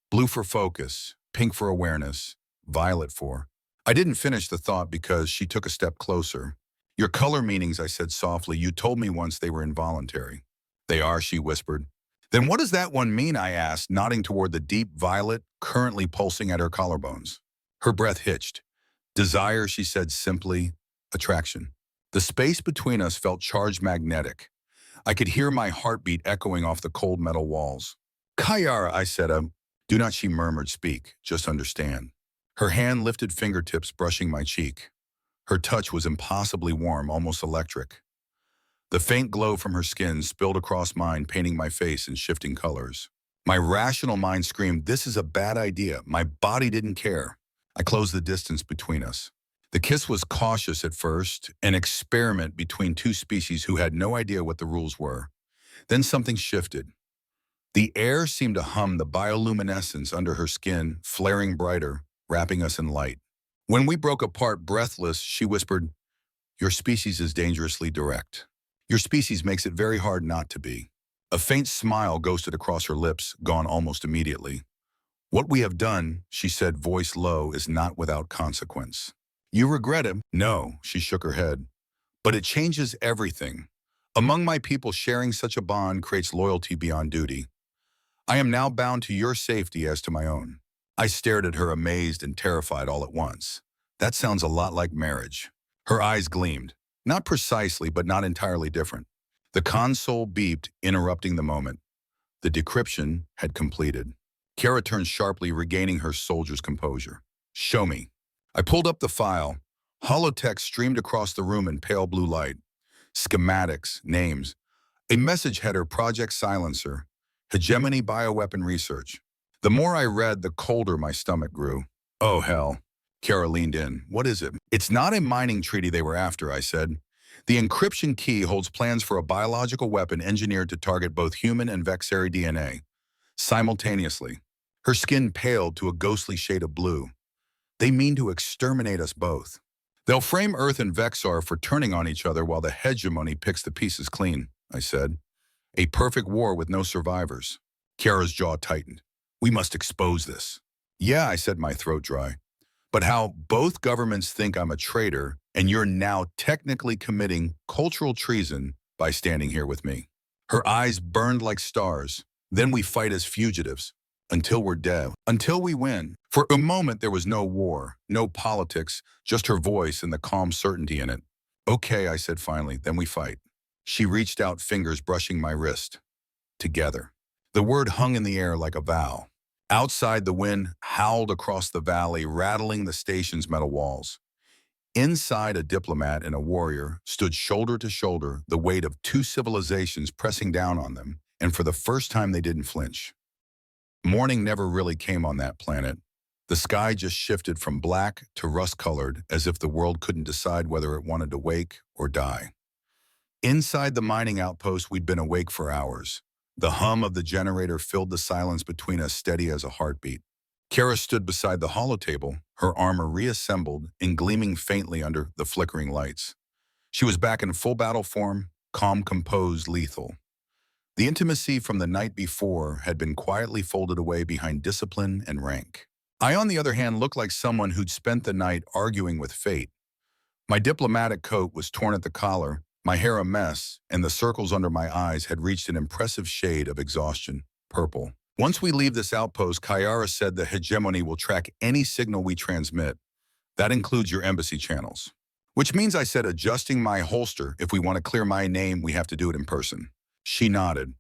Blue for focus, pink for awareness, violet for... I didn't finish the thought because she took a step closer. Your color meanings, I said softly, you told me once they were involuntary. They are, she whispered. Then what does that one mean, I asked, nodding toward the deep violet currently pulsing at her collarbones. Her breath hitched. Desire, she said simply, attraction. The space between us felt charged, magnetic. I could hear my heartbeat echoing off the cold metal walls. Kayara, I said, do not, she murmured, speak, just understand. Her hand lifted, fingertips brushing my cheek. Her touch was impossibly warm, almost electric. The faint glow from her skin spilled across mine, painting my face in shifting colors. My rational mind screamed, this is a bad idea. My body didn't care. I closed the distance between us. The kiss was cautious at first, an experiment between two species who had no idea what the rules were. Then something shifted. The air seemed to hum, the bioluminescence under her skin flaring brighter, wrapping us in light. When we broke apart, breathless, she whispered, your species is dangerously direct. Your species makes it very hard not to be. A faint smile ghosted across her lips, gone almost immediately. What we have done, she said, voice low, is not without consequence. You regret it? No, she shook her head. But it changes everything. Among my people, sharing such a bond creates loyalty beyond duty. I am now bound to your safety as to my own. I stared at her, amazed and terrified all at once. That sounds a lot like marriage. Her eyes gleamed. Not precisely, but not entirely different. The console beeped, interrupting the moment. The decryption had completed. Kara turned sharply, regaining her soldier's composure. Show me. I pulled up the file. Holotext streamed across the room in pale blue light. Schematics, names. A message header, Project Silencer. Hegemony Bioweapon Research. The more I read, the colder my stomach grew. Oh, hell. Kara leaned in. What is it? It's not a mining treaty they were after, I said. The encryption key holds plans for a biological weapon engineered to target both human and Vexari DNA. Simultaneously. Her skin paled to a ghostly shade of blue. They mean to exterminate us both. They'll frame Earth and Vexar for turning on each other while the hegemony picks the pieces clean, I said. A perfect war with no survivors. Kara's jaw tightened. We must expose this. Yeah, I said, my throat dry. But how both governments think I'm a traitor, and you're now technically committing cultural treason by standing here with me. Her eyes burned like stars. Then we fight as fugitives. Until we're dead. Until we win. For a moment there was no war, no politics, just her voice and the calm certainty in it. Okay, I said finally, then we fight. She reached out, fingers brushing my wrist. Together. The word hung in the air like a vow. Outside, the wind howled across the valley, rattling the station's metal walls. Inside, a diplomat and a warrior stood shoulder to shoulder, the weight of two civilizations pressing down on them, and for the first time they didn't flinch. Morning never really came on that planet. The sky just shifted from black to rust-colored, as if the world couldn't decide whether it wanted to wake or die. Inside the mining outpost, we'd been awake for hours. The hum of the generator filled the silence between us, steady as a heartbeat. Kara stood beside the holotable, her armor reassembled and gleaming faintly under the flickering lights. She was back in full battle form, calm, composed, lethal. The intimacy from the night before had been quietly folded away behind discipline and rank. I, on the other hand, looked like someone who'd spent the night arguing with fate. My diplomatic coat was torn at the collar, my hair a mess, and the circles under my eyes had reached an impressive shade of exhaustion, purple. Once we leave this outpost, Kayara said the hegemony will track any signal we transmit. That includes your embassy channels. Which means, I said, adjusting my holster, if we want to clear my name, we have to do it in person. She nodded.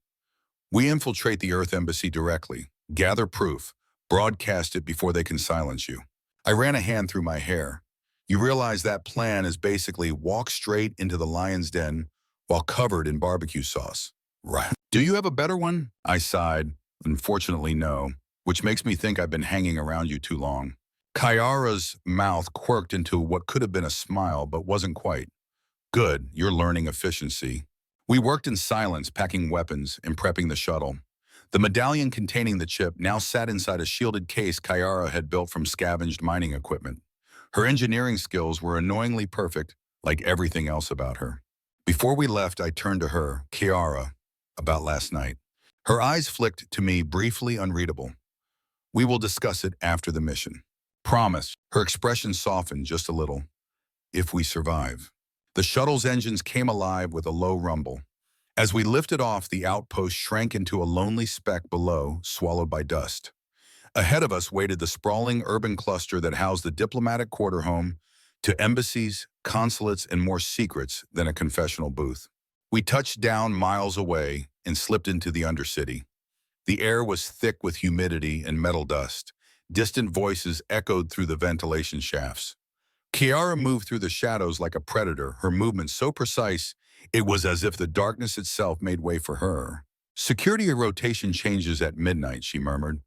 We infiltrate the Earth Embassy directly, gather proof, broadcast it before they can silence you. I ran a hand through my hair. You realize that plan is basically walk straight into the lion's den while covered in barbecue sauce. Right. Do you have a better one? I sighed. Unfortunately, no, which makes me think I've been hanging around you too long. Kyara's mouth quirked into what could have been a smile, but wasn't quite. Good, you're learning efficiency. We worked in silence, packing weapons and prepping the shuttle. The medallion containing the chip now sat inside a shielded case Kyara had built from scavenged mining equipment. Her engineering skills were annoyingly perfect, like everything else about her. Before we left, I turned to her, Kyara, about last night. Her eyes flicked to me, briefly unreadable. We will discuss it after the mission. Promise. Her expression softened just a little. If we survive. The shuttle's engines came alive with a low rumble. As we lifted off, the outpost shrank into a lonely speck below, swallowed by dust. Ahead of us waited the sprawling urban cluster that housed the diplomatic quarter home to embassies, consulates, and more secrets than a confessional booth. We touched down miles away and slipped into the undercity. The air was thick with humidity and metal dust. Distant voices echoed through the ventilation shafts. Kiara moved through the shadows like a predator, her movements so precise it was as if the darkness itself made way for her. Security rotation changes at midnight, she murmured.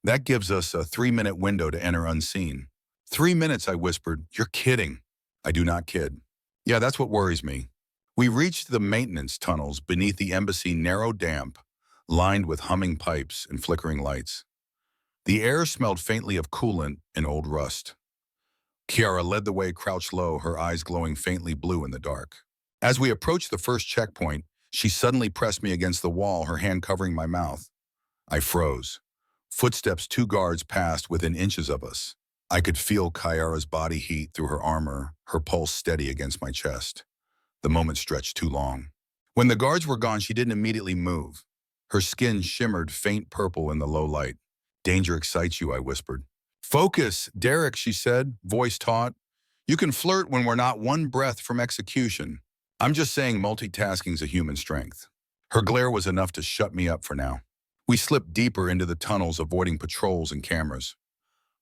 That gives us a 3-minute window to enter unseen. 3 minutes, I whispered. You're kidding. I do not kid. Yeah, that's what worries me. We reached the maintenance tunnels beneath the embassy, narrow, damp, lined with humming pipes and flickering lights. The air smelled faintly of coolant and old rust. Kiara led the way, crouched low, her eyes glowing faintly blue in the dark. As we approached the first checkpoint, she suddenly pressed me against the wall, her hand covering my mouth. I froze. Footsteps, 2 guards passed within inches of us. I could feel Kiara's body heat through her armor, her pulse steady against my chest. The moment stretched too long. When the guards were gone, she didn't immediately move. Her skin shimmered faint purple in the low light. Danger excites you, I whispered. Focus, Derek, she said, voice taut. You can flirt when we're not one breath from execution. I'm just saying multitasking's a human strength. Her glare was enough to shut me up for now. We slipped deeper into the tunnels, avoiding patrols and cameras.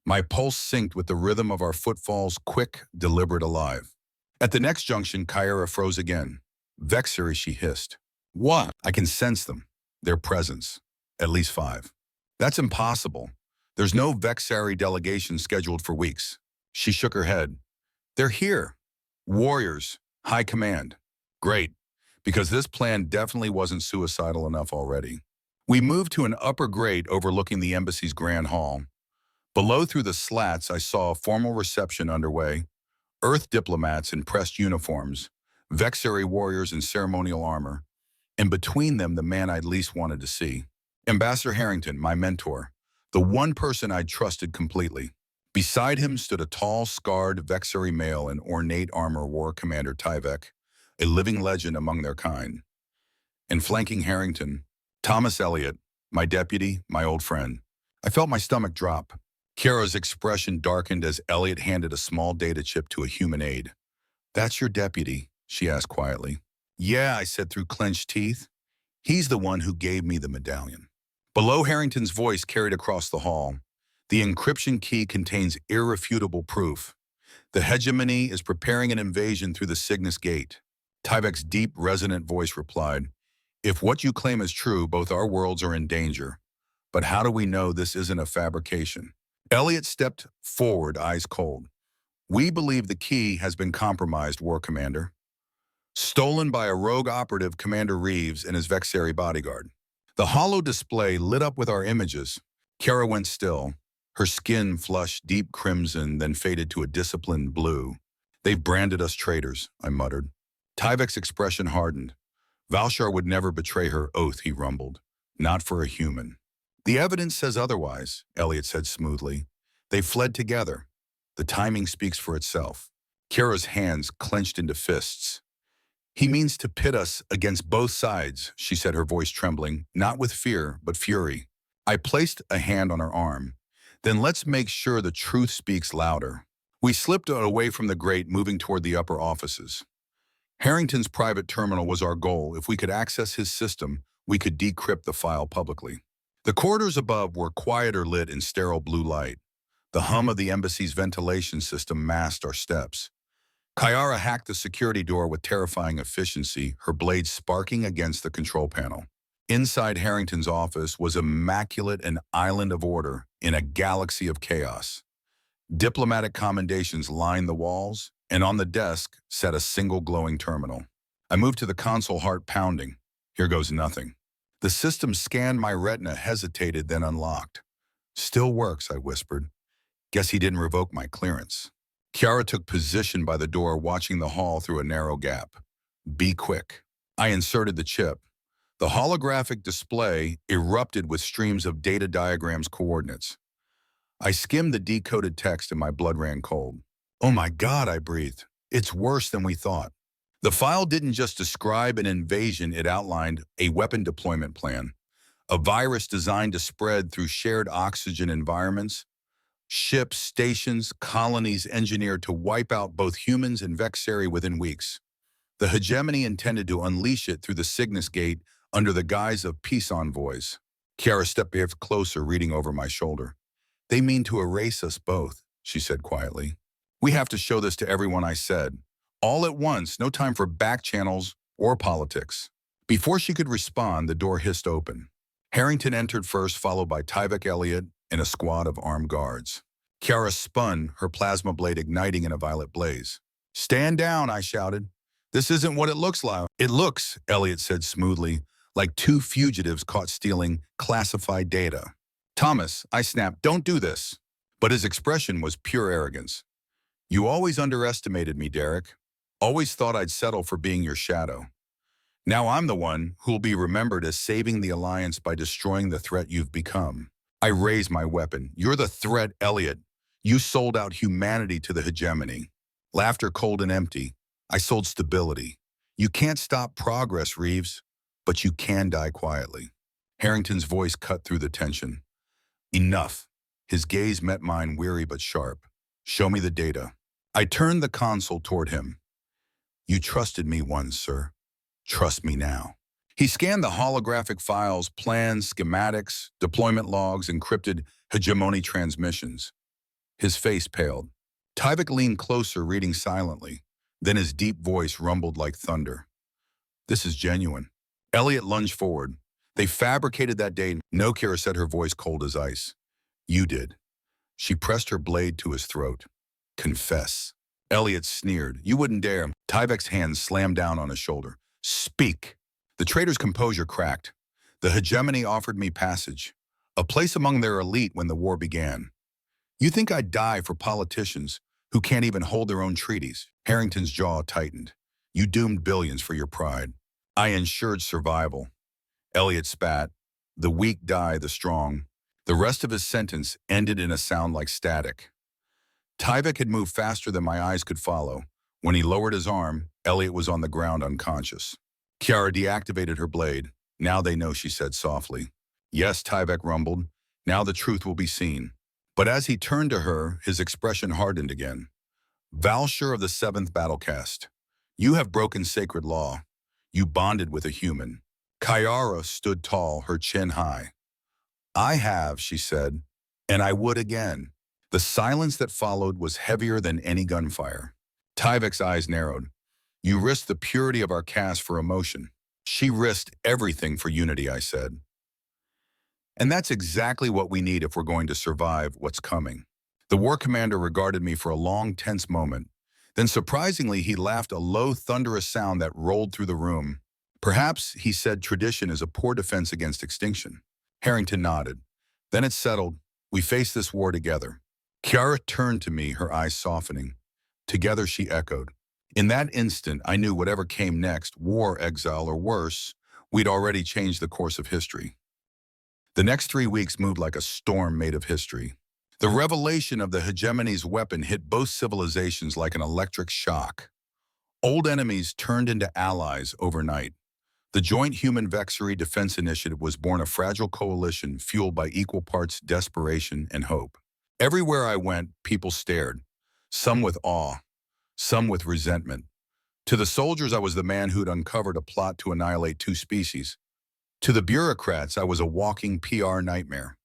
My pulse synced with the rhythm of our footfalls, quick, deliberate, alive. At the next junction, Kyra froze again. Vexary, she hissed. What? I can sense them. Their presence. At least 5. That's impossible. There's no Vexary delegation scheduled for weeks. She shook her head. They're here. Warriors. High command. Great, because this plan definitely wasn't suicidal enough already. We moved to an upper grate overlooking the embassy's grand hall. Below, through the slats, I saw a formal reception underway. Earth diplomats in pressed uniforms, Vexary warriors in ceremonial armor, and between them the man I'd least wanted to see. Ambassador Harrington, my mentor, the one person I'd trusted completely. Beside him stood a tall, scarred Vexary male in ornate armor, War Commander Tyvek, a living legend among their kind. And flanking Harrington, Thomas Elliott, my deputy, my old friend. I felt my stomach drop. Kiara's expression darkened as Elliott handed a small data chip to a human aide. That's your deputy, she asked quietly. Yeah, I said through clenched teeth. He's the one who gave me the medallion. Below, Harrington's voice carried across the hall. The encryption key contains irrefutable proof. The hegemony is preparing an invasion through the Cygnus Gate. Tyvek's deep, resonant voice replied, If what you claim is true, both our worlds are in danger. But how do we know this isn't a fabrication? Elliott stepped forward, eyes cold. We believe the key has been compromised, War Commander. Stolen by a rogue operative, Commander Reeves, and his Vexary bodyguard. The hollow display lit up with our images. Kara went still. Her skin flushed deep crimson, then faded to a disciplined blue. They've branded us traitors, I muttered. Tyvek's expression hardened. Valshar would never betray her oath, he rumbled. Not for a human. The evidence says otherwise, Elliott said smoothly. They fled together. The timing speaks for itself. Kara's hands clenched into fists. He means to pit us against both sides, she said, her voice trembling, not with fear, but fury. I placed a hand on her arm. Then let's make sure the truth speaks louder. We slipped away from the grate, moving toward the upper offices. Harrington's private terminal was our goal. If we could access his system, we could decrypt the file publicly. The corridors above were quieter, lit in sterile blue light. The hum of the embassy's ventilation system masked our steps. Kyara hacked the security door with terrifying efficiency, her blade sparking against the control panel. Inside Harrington's office was immaculate, an island of order in a galaxy of chaos. Diplomatic commendations lined the walls, and on the desk sat a single glowing terminal. I moved to the console, heart pounding. Here goes nothing. The system scanned my retina, hesitated, then unlocked. Still works, I whispered. Guess he didn't revoke my clearance. Kiara took position by the door, watching the hall through a narrow gap. Be quick. I inserted the chip. The holographic display erupted with streams of data diagrams, coordinates. I skimmed the decoded text and my blood ran cold. Oh my God, I breathed. It's worse than we thought. The file didn't just describe an invasion, it outlined a weapon deployment plan, a virus designed to spread through shared oxygen environments, ships, stations, colonies engineered to wipe out both humans and Vexari within weeks. The hegemony intended to unleash it through the Cygnus Gate under the guise of peace envoys. Kiara stepped closer, reading over my shoulder. They mean to erase us both, she said quietly. We have to show this to everyone, I said. All at once, no time for back channels or politics. Before she could respond, the door hissed open. Harrington entered first, followed by Tyvek Elliott and a squad of armed guards. Kiara spun, her plasma blade igniting in a violet blaze. Stand down, I shouted. This isn't what it looks like. It looks, Elliott said smoothly, like two fugitives caught stealing classified data. Thomas, I snapped, don't do this. But his expression was pure arrogance. You always underestimated me, Derek. Always thought I'd settle for being your shadow. Now I'm the one who'll be remembered as saving the Alliance by destroying the threat you've become. I raised my weapon. You're the threat, Elliott. You sold out humanity to the hegemony. Laughter cold and empty. I sold stability. You can't stop progress, Reeves, but you can die quietly. Harrington's voice cut through the tension. Enough. His gaze met mine, weary but sharp. Show me the data. I turned the console toward him. You trusted me once, sir. Trust me now. He scanned the holographic files, plans, schematics, deployment logs, encrypted hegemony transmissions. His face paled. Tyvek leaned closer, reading silently. Then his deep voice rumbled like thunder. This is genuine. Elliott lunged forward. They fabricated that day. No, Kira said, her voice cold as ice. You did. She pressed her blade to his throat. Confess. Elliott sneered. You wouldn't dare. Tyvek's hand slammed down on his shoulder. Speak. The traitor's composure cracked. The hegemony offered me passage, a place among their elite when the war began. You think I'd die for politicians who can't even hold their own treaties? Harrington's jaw tightened. You doomed billions for your pride. I ensured survival. Elliott spat. The weak die the strong. The rest of his sentence ended in a sound like static. Tyvek had moved faster than my eyes could follow. When he lowered his arm, Elliott was on the ground unconscious. Kiara deactivated her blade. Now they know, she said softly. Yes, Tyvek rumbled. Now the truth will be seen. But as he turned to her, his expression hardened again. Valsher of the 7th Battlecast, you have broken sacred law. You bonded with a human. Kiara stood tall, her chin high. I have, she said, and I would again. The silence that followed was heavier than any gunfire. Tyvek's eyes narrowed. You risked the purity of our caste for emotion. She risked everything for unity, I said. And that's exactly what we need if we're going to survive what's coming. The war commander regarded me for a long, tense moment. Then surprisingly, he laughed, a low, thunderous sound that rolled through the room. Perhaps, he said, tradition is a poor defense against extinction. Harrington nodded. Then it settled. We face this war together. Kiara turned to me, her eyes softening. Together, she echoed. In that instant, I knew whatever came next, war, exile, or worse, we'd already changed the course of history. The next 3 weeks moved like a storm made of history. The revelation of the hegemony's weapon hit both civilizations like an electric shock. Old enemies turned into allies overnight. The Joint Human Vexari Defense Initiative was born, a fragile coalition fueled by equal parts desperation and hope. Everywhere I went, people stared, some with awe, some with resentment. To the soldiers, I was the man who'd uncovered a plot to annihilate two species. To the bureaucrats, I was a walking PR nightmare.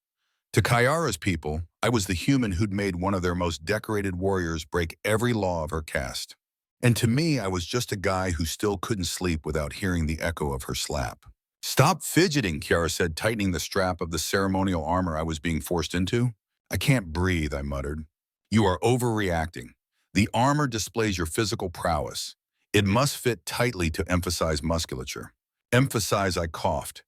To Kyara's people, I was the human who'd made one of their most decorated warriors break every law of her caste. And to me, I was just a guy who still couldn't sleep without hearing the echo of her slap. "Stop fidgeting," Kiara said, tightening the strap of the ceremonial armor I was being forced into. "I can't breathe," I muttered. "You are overreacting. The armor displays your physical prowess. It must fit tightly to emphasize musculature." "Emphasize," I coughed.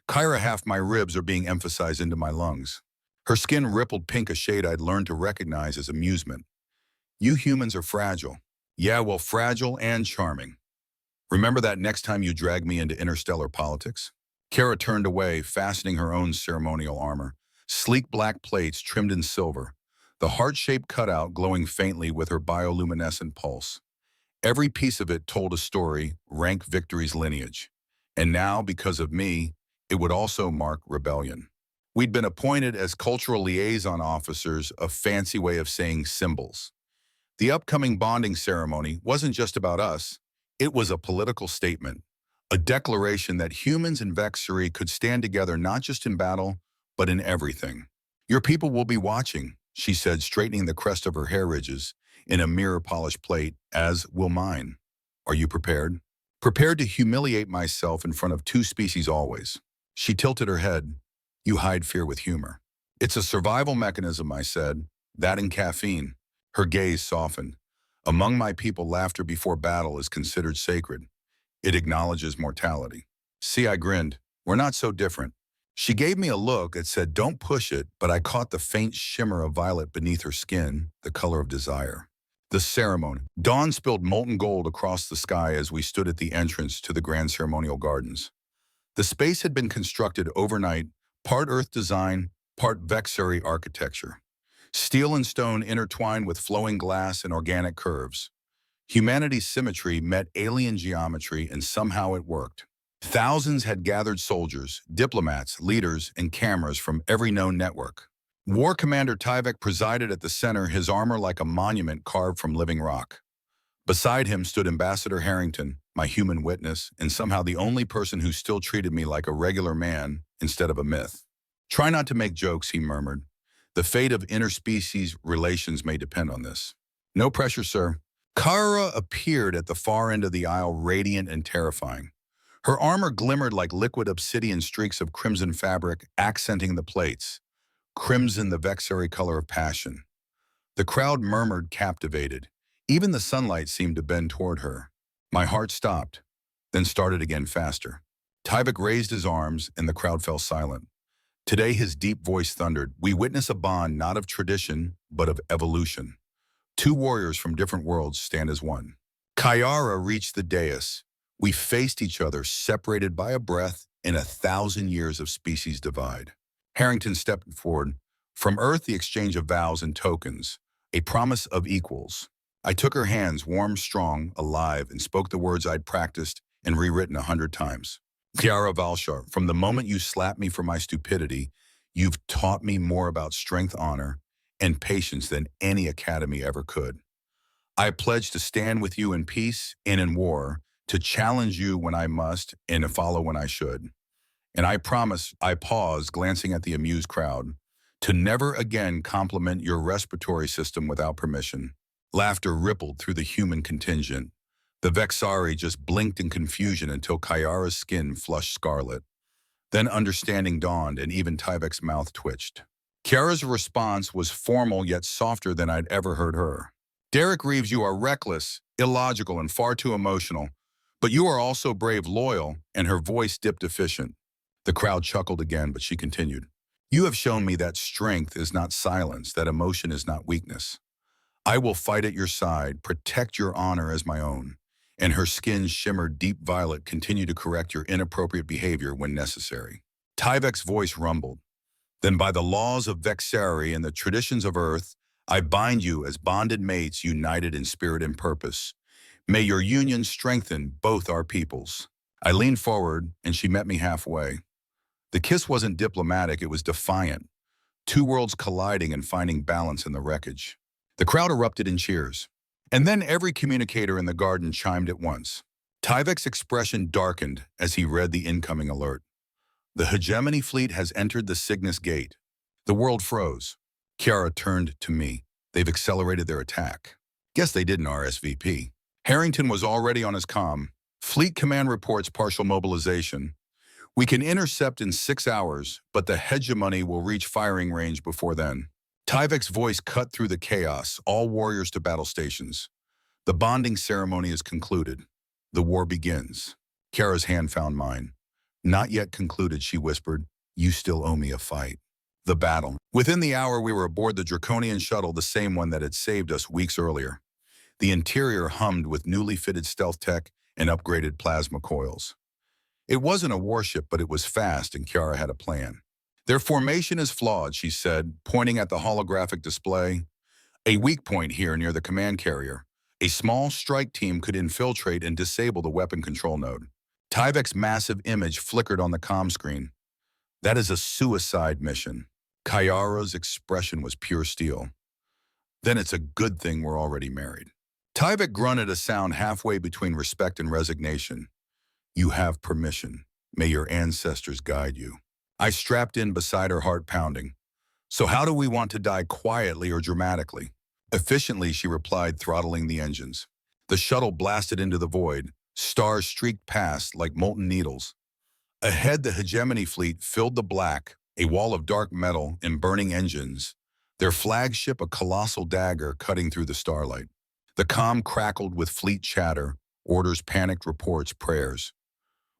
"Kyra, half my ribs are being emphasized into my lungs." Her skin rippled pink, a shade I'd learned to recognize as amusement. "You humans are fragile." "Yeah, well, fragile and charming. Remember that next time you drag me into interstellar politics?" Kara turned away, fastening her own ceremonial armor. Sleek black plates trimmed in silver, the heart-shaped cutout glowing faintly with her bioluminescent pulse. Every piece of it told a story, rank victory's lineage. And now, because of me, it would also mark rebellion. We'd been appointed as cultural liaison officers, a fancy way of saying symbols. The upcoming bonding ceremony wasn't just about us. It was a political statement, a declaration that humans and Vexari could stand together not just in battle, but in everything. "Your people will be watching," she said, straightening the crest of her hair ridges in a mirror-polished plate, "as will mine. Are you prepared?" "Prepared to humiliate myself in front of two species always." She tilted her head. "You hide fear with humor." "It's a survival mechanism," I said. "That and caffeine." Her gaze softened. "Among my people, laughter before battle is considered sacred. It acknowledges mortality." See, I grinned. "We're not so different." She gave me a look that said, "Don't push it," but I caught the faint shimmer of violet beneath her skin, the color of desire. The ceremony. Dawn spilled molten gold across the sky as we stood at the entrance to the grand ceremonial gardens. The space had been constructed overnight, part earth design, part Vexari architecture. Steel and stone intertwined with flowing glass and organic curves. Humanity's symmetry met alien geometry, and somehow it worked. Thousands had gathered: soldiers, diplomats, leaders, and cameras from every known network. War Commander Tyvek presided at the center, his armor like a monument carved from living rock. Beside him stood Ambassador Harrington, my human witness, and somehow the only person who still treated me like a regular man instead of a myth. "Try not to make jokes," he murmured. "The fate of interspecies relations may depend on this." "No pressure, sir." Kara appeared at the far end of the aisle, radiant and terrifying. Her armor glimmered like liquid obsidian, streaks of crimson fabric accenting the plates. Crimson, the Vexari color of passion. The crowd murmured, captivated. Even the sunlight seemed to bend toward her. My heart stopped, then started again faster. Tyvek raised his arms, and the crowd fell silent. Today, his deep voice thundered, "We witness a bond not of tradition, but of evolution. Two warriors from different worlds stand as one." Kyara reached the dais. We faced each other, separated by a breath in 1,000 years of species divide. Harrington stepped forward. "From Earth, the exchange of vows and tokens, a promise of equals." I took her hands, warm, strong, alive, and spoke the words I'd practiced and rewritten 100 times. "Kiara Valshar, from the moment you slapped me for my stupidity, you've taught me more about strength, honor, and patience than any academy ever could. I pledge to stand with you in peace and in war, to challenge you when I must and to follow when I should. And I promise," I paused, glancing at the amused crowd, "to never again compliment your respiratory system without permission." Laughter rippled through the human contingent. The Vexari just blinked in confusion until Kyara's skin flushed scarlet. Then understanding dawned, and even Tyvek's mouth twitched. Kiara's response was formal yet softer than I'd ever heard her. "Derek Reeves, you are reckless, illogical, and far too emotional. But you are also brave, loyal," and her voice dipped efficient. The crowd chuckled again, but she continued. "You have shown me that strength is not silence, that emotion is not weakness. I will fight at your side, protect your honor as my own." And her skin shimmered deep violet, "continue to correct your inappropriate behavior when necessary." Tyvek's voice rumbled. "Then by the laws of Vexari and the traditions of Earth, I bind you as bonded mates, united in spirit and purpose. May your union strengthen both our peoples." I leaned forward, and she met me halfway. The kiss wasn't diplomatic, it was defiant. Two worlds colliding and finding balance in the wreckage. The crowd erupted in cheers. And then every communicator in the garden chimed at once. Tyvek's expression darkened as he read the incoming alert. The hegemony fleet has entered the Cygnus Gate. The world froze. Kiara turned to me. They've accelerated their attack. Guess they didn't RSVP. Harrington was already on his comm. Fleet command reports partial mobilization. We can intercept in 6 hours, but the hegemony will reach firing range before then. Tyvek's voice cut through the chaos, all warriors to battle stations. The bonding ceremony is concluded. The war begins. Kara's hand found mine. Not yet concluded, she whispered. You still owe me a fight. The battle. Within the hour, we were aboard the Draconian shuttle, the same one that had saved us weeks earlier. The interior hummed with newly fitted stealth tech and upgraded plasma coils. It wasn't a warship, but it was fast, and Kiara had a plan. Their formation is flawed, she said, pointing at the holographic display. A weak point here near the command carrier. A small strike team could infiltrate and disable the weapon control node. Tyvek's massive image flickered on the comm screen. That is a suicide mission. Kiara's expression was pure steel. Then it's a good thing we're already married. Tyvek grunted a sound halfway between respect and resignation. You have permission. May your ancestors guide you. I strapped in beside her, heart pounding. So how do we want to die, quietly or dramatically? Efficiently, she replied, throttling the engines. The shuttle blasted into the void. Stars streaked past like molten needles. Ahead, the hegemony fleet filled the black, a wall of dark metal and burning engines. Their flagship, a colossal dagger cutting through the starlight. The comm crackled with fleet chatter, orders, panicked reports, prayers.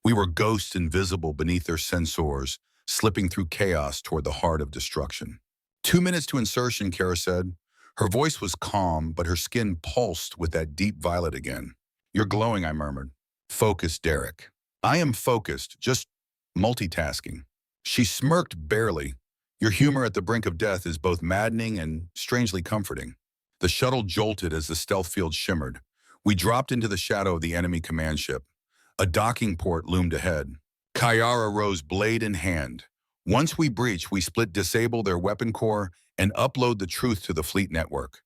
We were ghosts invisible beneath their sensors, slipping through chaos toward the heart of destruction. 2 minutes to insertion, Kara said. Her voice was calm, but her skin pulsed with that deep violet again. You're glowing, I murmured. Focus, Derek. I am focused, just multitasking. She smirked barely. Your humor at the brink of death is both maddening and strangely comforting. The shuttle jolted as the stealth field shimmered. We dropped into the shadow of the enemy command ship. A docking port loomed ahead. Kiara rose, blade in hand. Once we breach, we split, disable their weapon core, and upload the truth to the fleet network.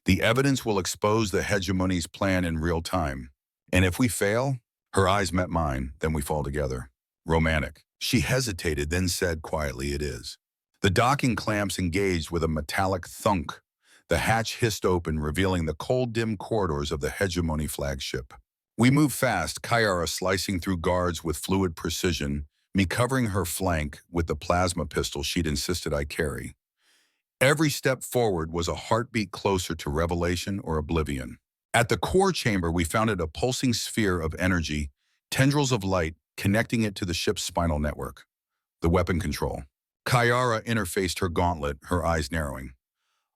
The evidence will expose the hegemony's plan in real time. And if we fail, her eyes met mine, then we fall together. Romantic. She hesitated, then said quietly, it is. The docking clamps engaged with a metallic thunk. The hatch hissed open, revealing the cold, dim corridors of the hegemony flagship. We moved fast, Kiara slicing through guards with fluid precision, me covering her flank with the plasma pistol she'd insisted I carry. Every step forward was a heartbeat closer to revelation or oblivion. At the core chamber, we founded a pulsing sphere of energy, tendrils of light connecting it to the ship's spinal network. The weapon control. Kiara interfaced her gauntlet, her eyes narrowing.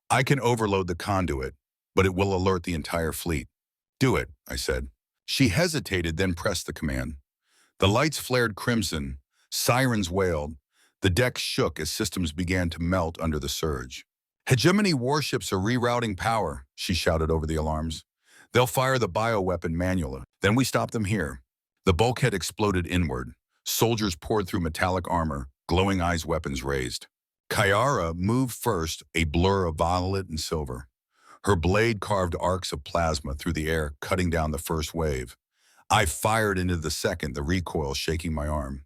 I can overload the conduit, but it will alert the entire fleet. Do it, I said. She hesitated, then pressed the command. The lights flared crimson, sirens wailed. The deck shook as systems began to melt under the surge. Hegemony warships are rerouting power, she shouted over the alarms. They'll fire the bioweapon manually. Then we stop them here. The bulkhead exploded inward. Soldiers poured through metallic armor, glowing eyes, weapons raised. Kiara moved first, a blur of violet and silver. Her blade carved arcs of plasma through the air, cutting down the first wave. I fired into the second, the recoil shaking my arm.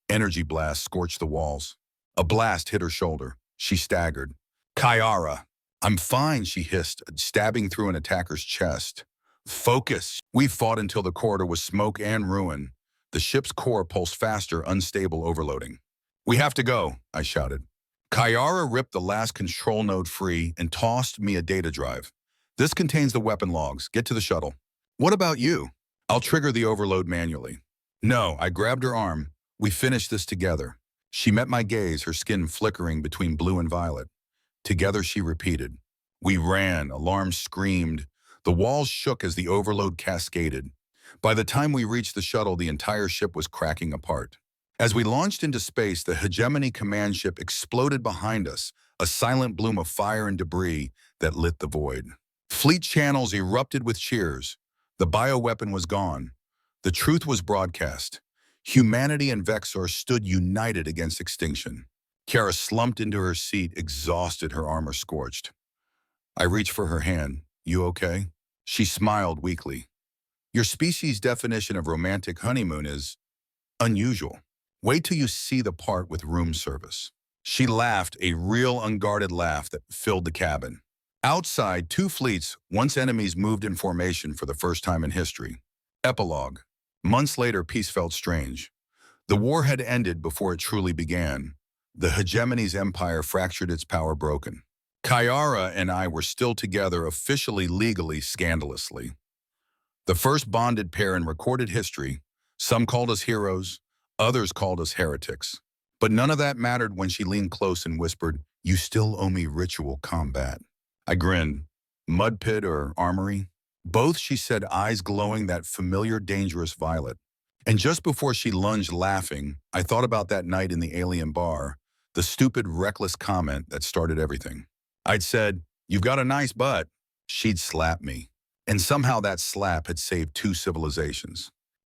Energy blast scorched the walls. A blast hit her shoulder. She staggered. Kiara! I'm fine, she hissed, stabbing through an attacker's chest. Focus! We fought until the corridor was smoke and ruin. The ship's core pulsed faster, unstable, overloading. We have to go, I shouted. Kiara ripped the last control node free and tossed me a data drive. This contains the weapon logs. Get to the shuttle. What about you? I'll trigger the overload manually. No, I grabbed her arm. We finished this together. She met my gaze, her skin flickering between blue and violet. Together, she repeated. We ran, alarms screamed. The walls shook as the overload cascaded. By the time we reached the shuttle, the entire ship was cracking apart. As we launched into space, the hegemony command ship exploded behind us, a silent bloom of fire and debris that lit the void. Fleet channels erupted with cheers. The bioweapon was gone. The truth was broadcast. Humanity and Vexor stood united against extinction. Kara slumped into her seat, exhausted, her armor scorched. I reached for her hand. You okay? She smiled weakly. Your species' definition of romantic honeymoon is unusual. Wait till you see the part with room service. She laughed, a real unguarded laugh that filled the cabin. Outside, two fleets, once enemies, moved in formation for the first time in history. Epilogue. Months later, peace felt strange. The war had ended before it truly began. The hegemony's empire fractured, its power broken. Kyara and I were still together, officially, legally, scandalously. The first bonded pair in recorded history. Some called us heroes, others called us heretics. But none of that mattered when she leaned close and whispered, "You still owe me ritual combat." I grinned. Mud pit or armory? Both, she said, eyes glowing that familiar, dangerous violet. And just before she lunged laughing, I thought about that night in the alien bar, the stupid, reckless comment that started everything. I'd said, "You've got a nice butt." She'd slapped me. And somehow that slap had saved two civilizations.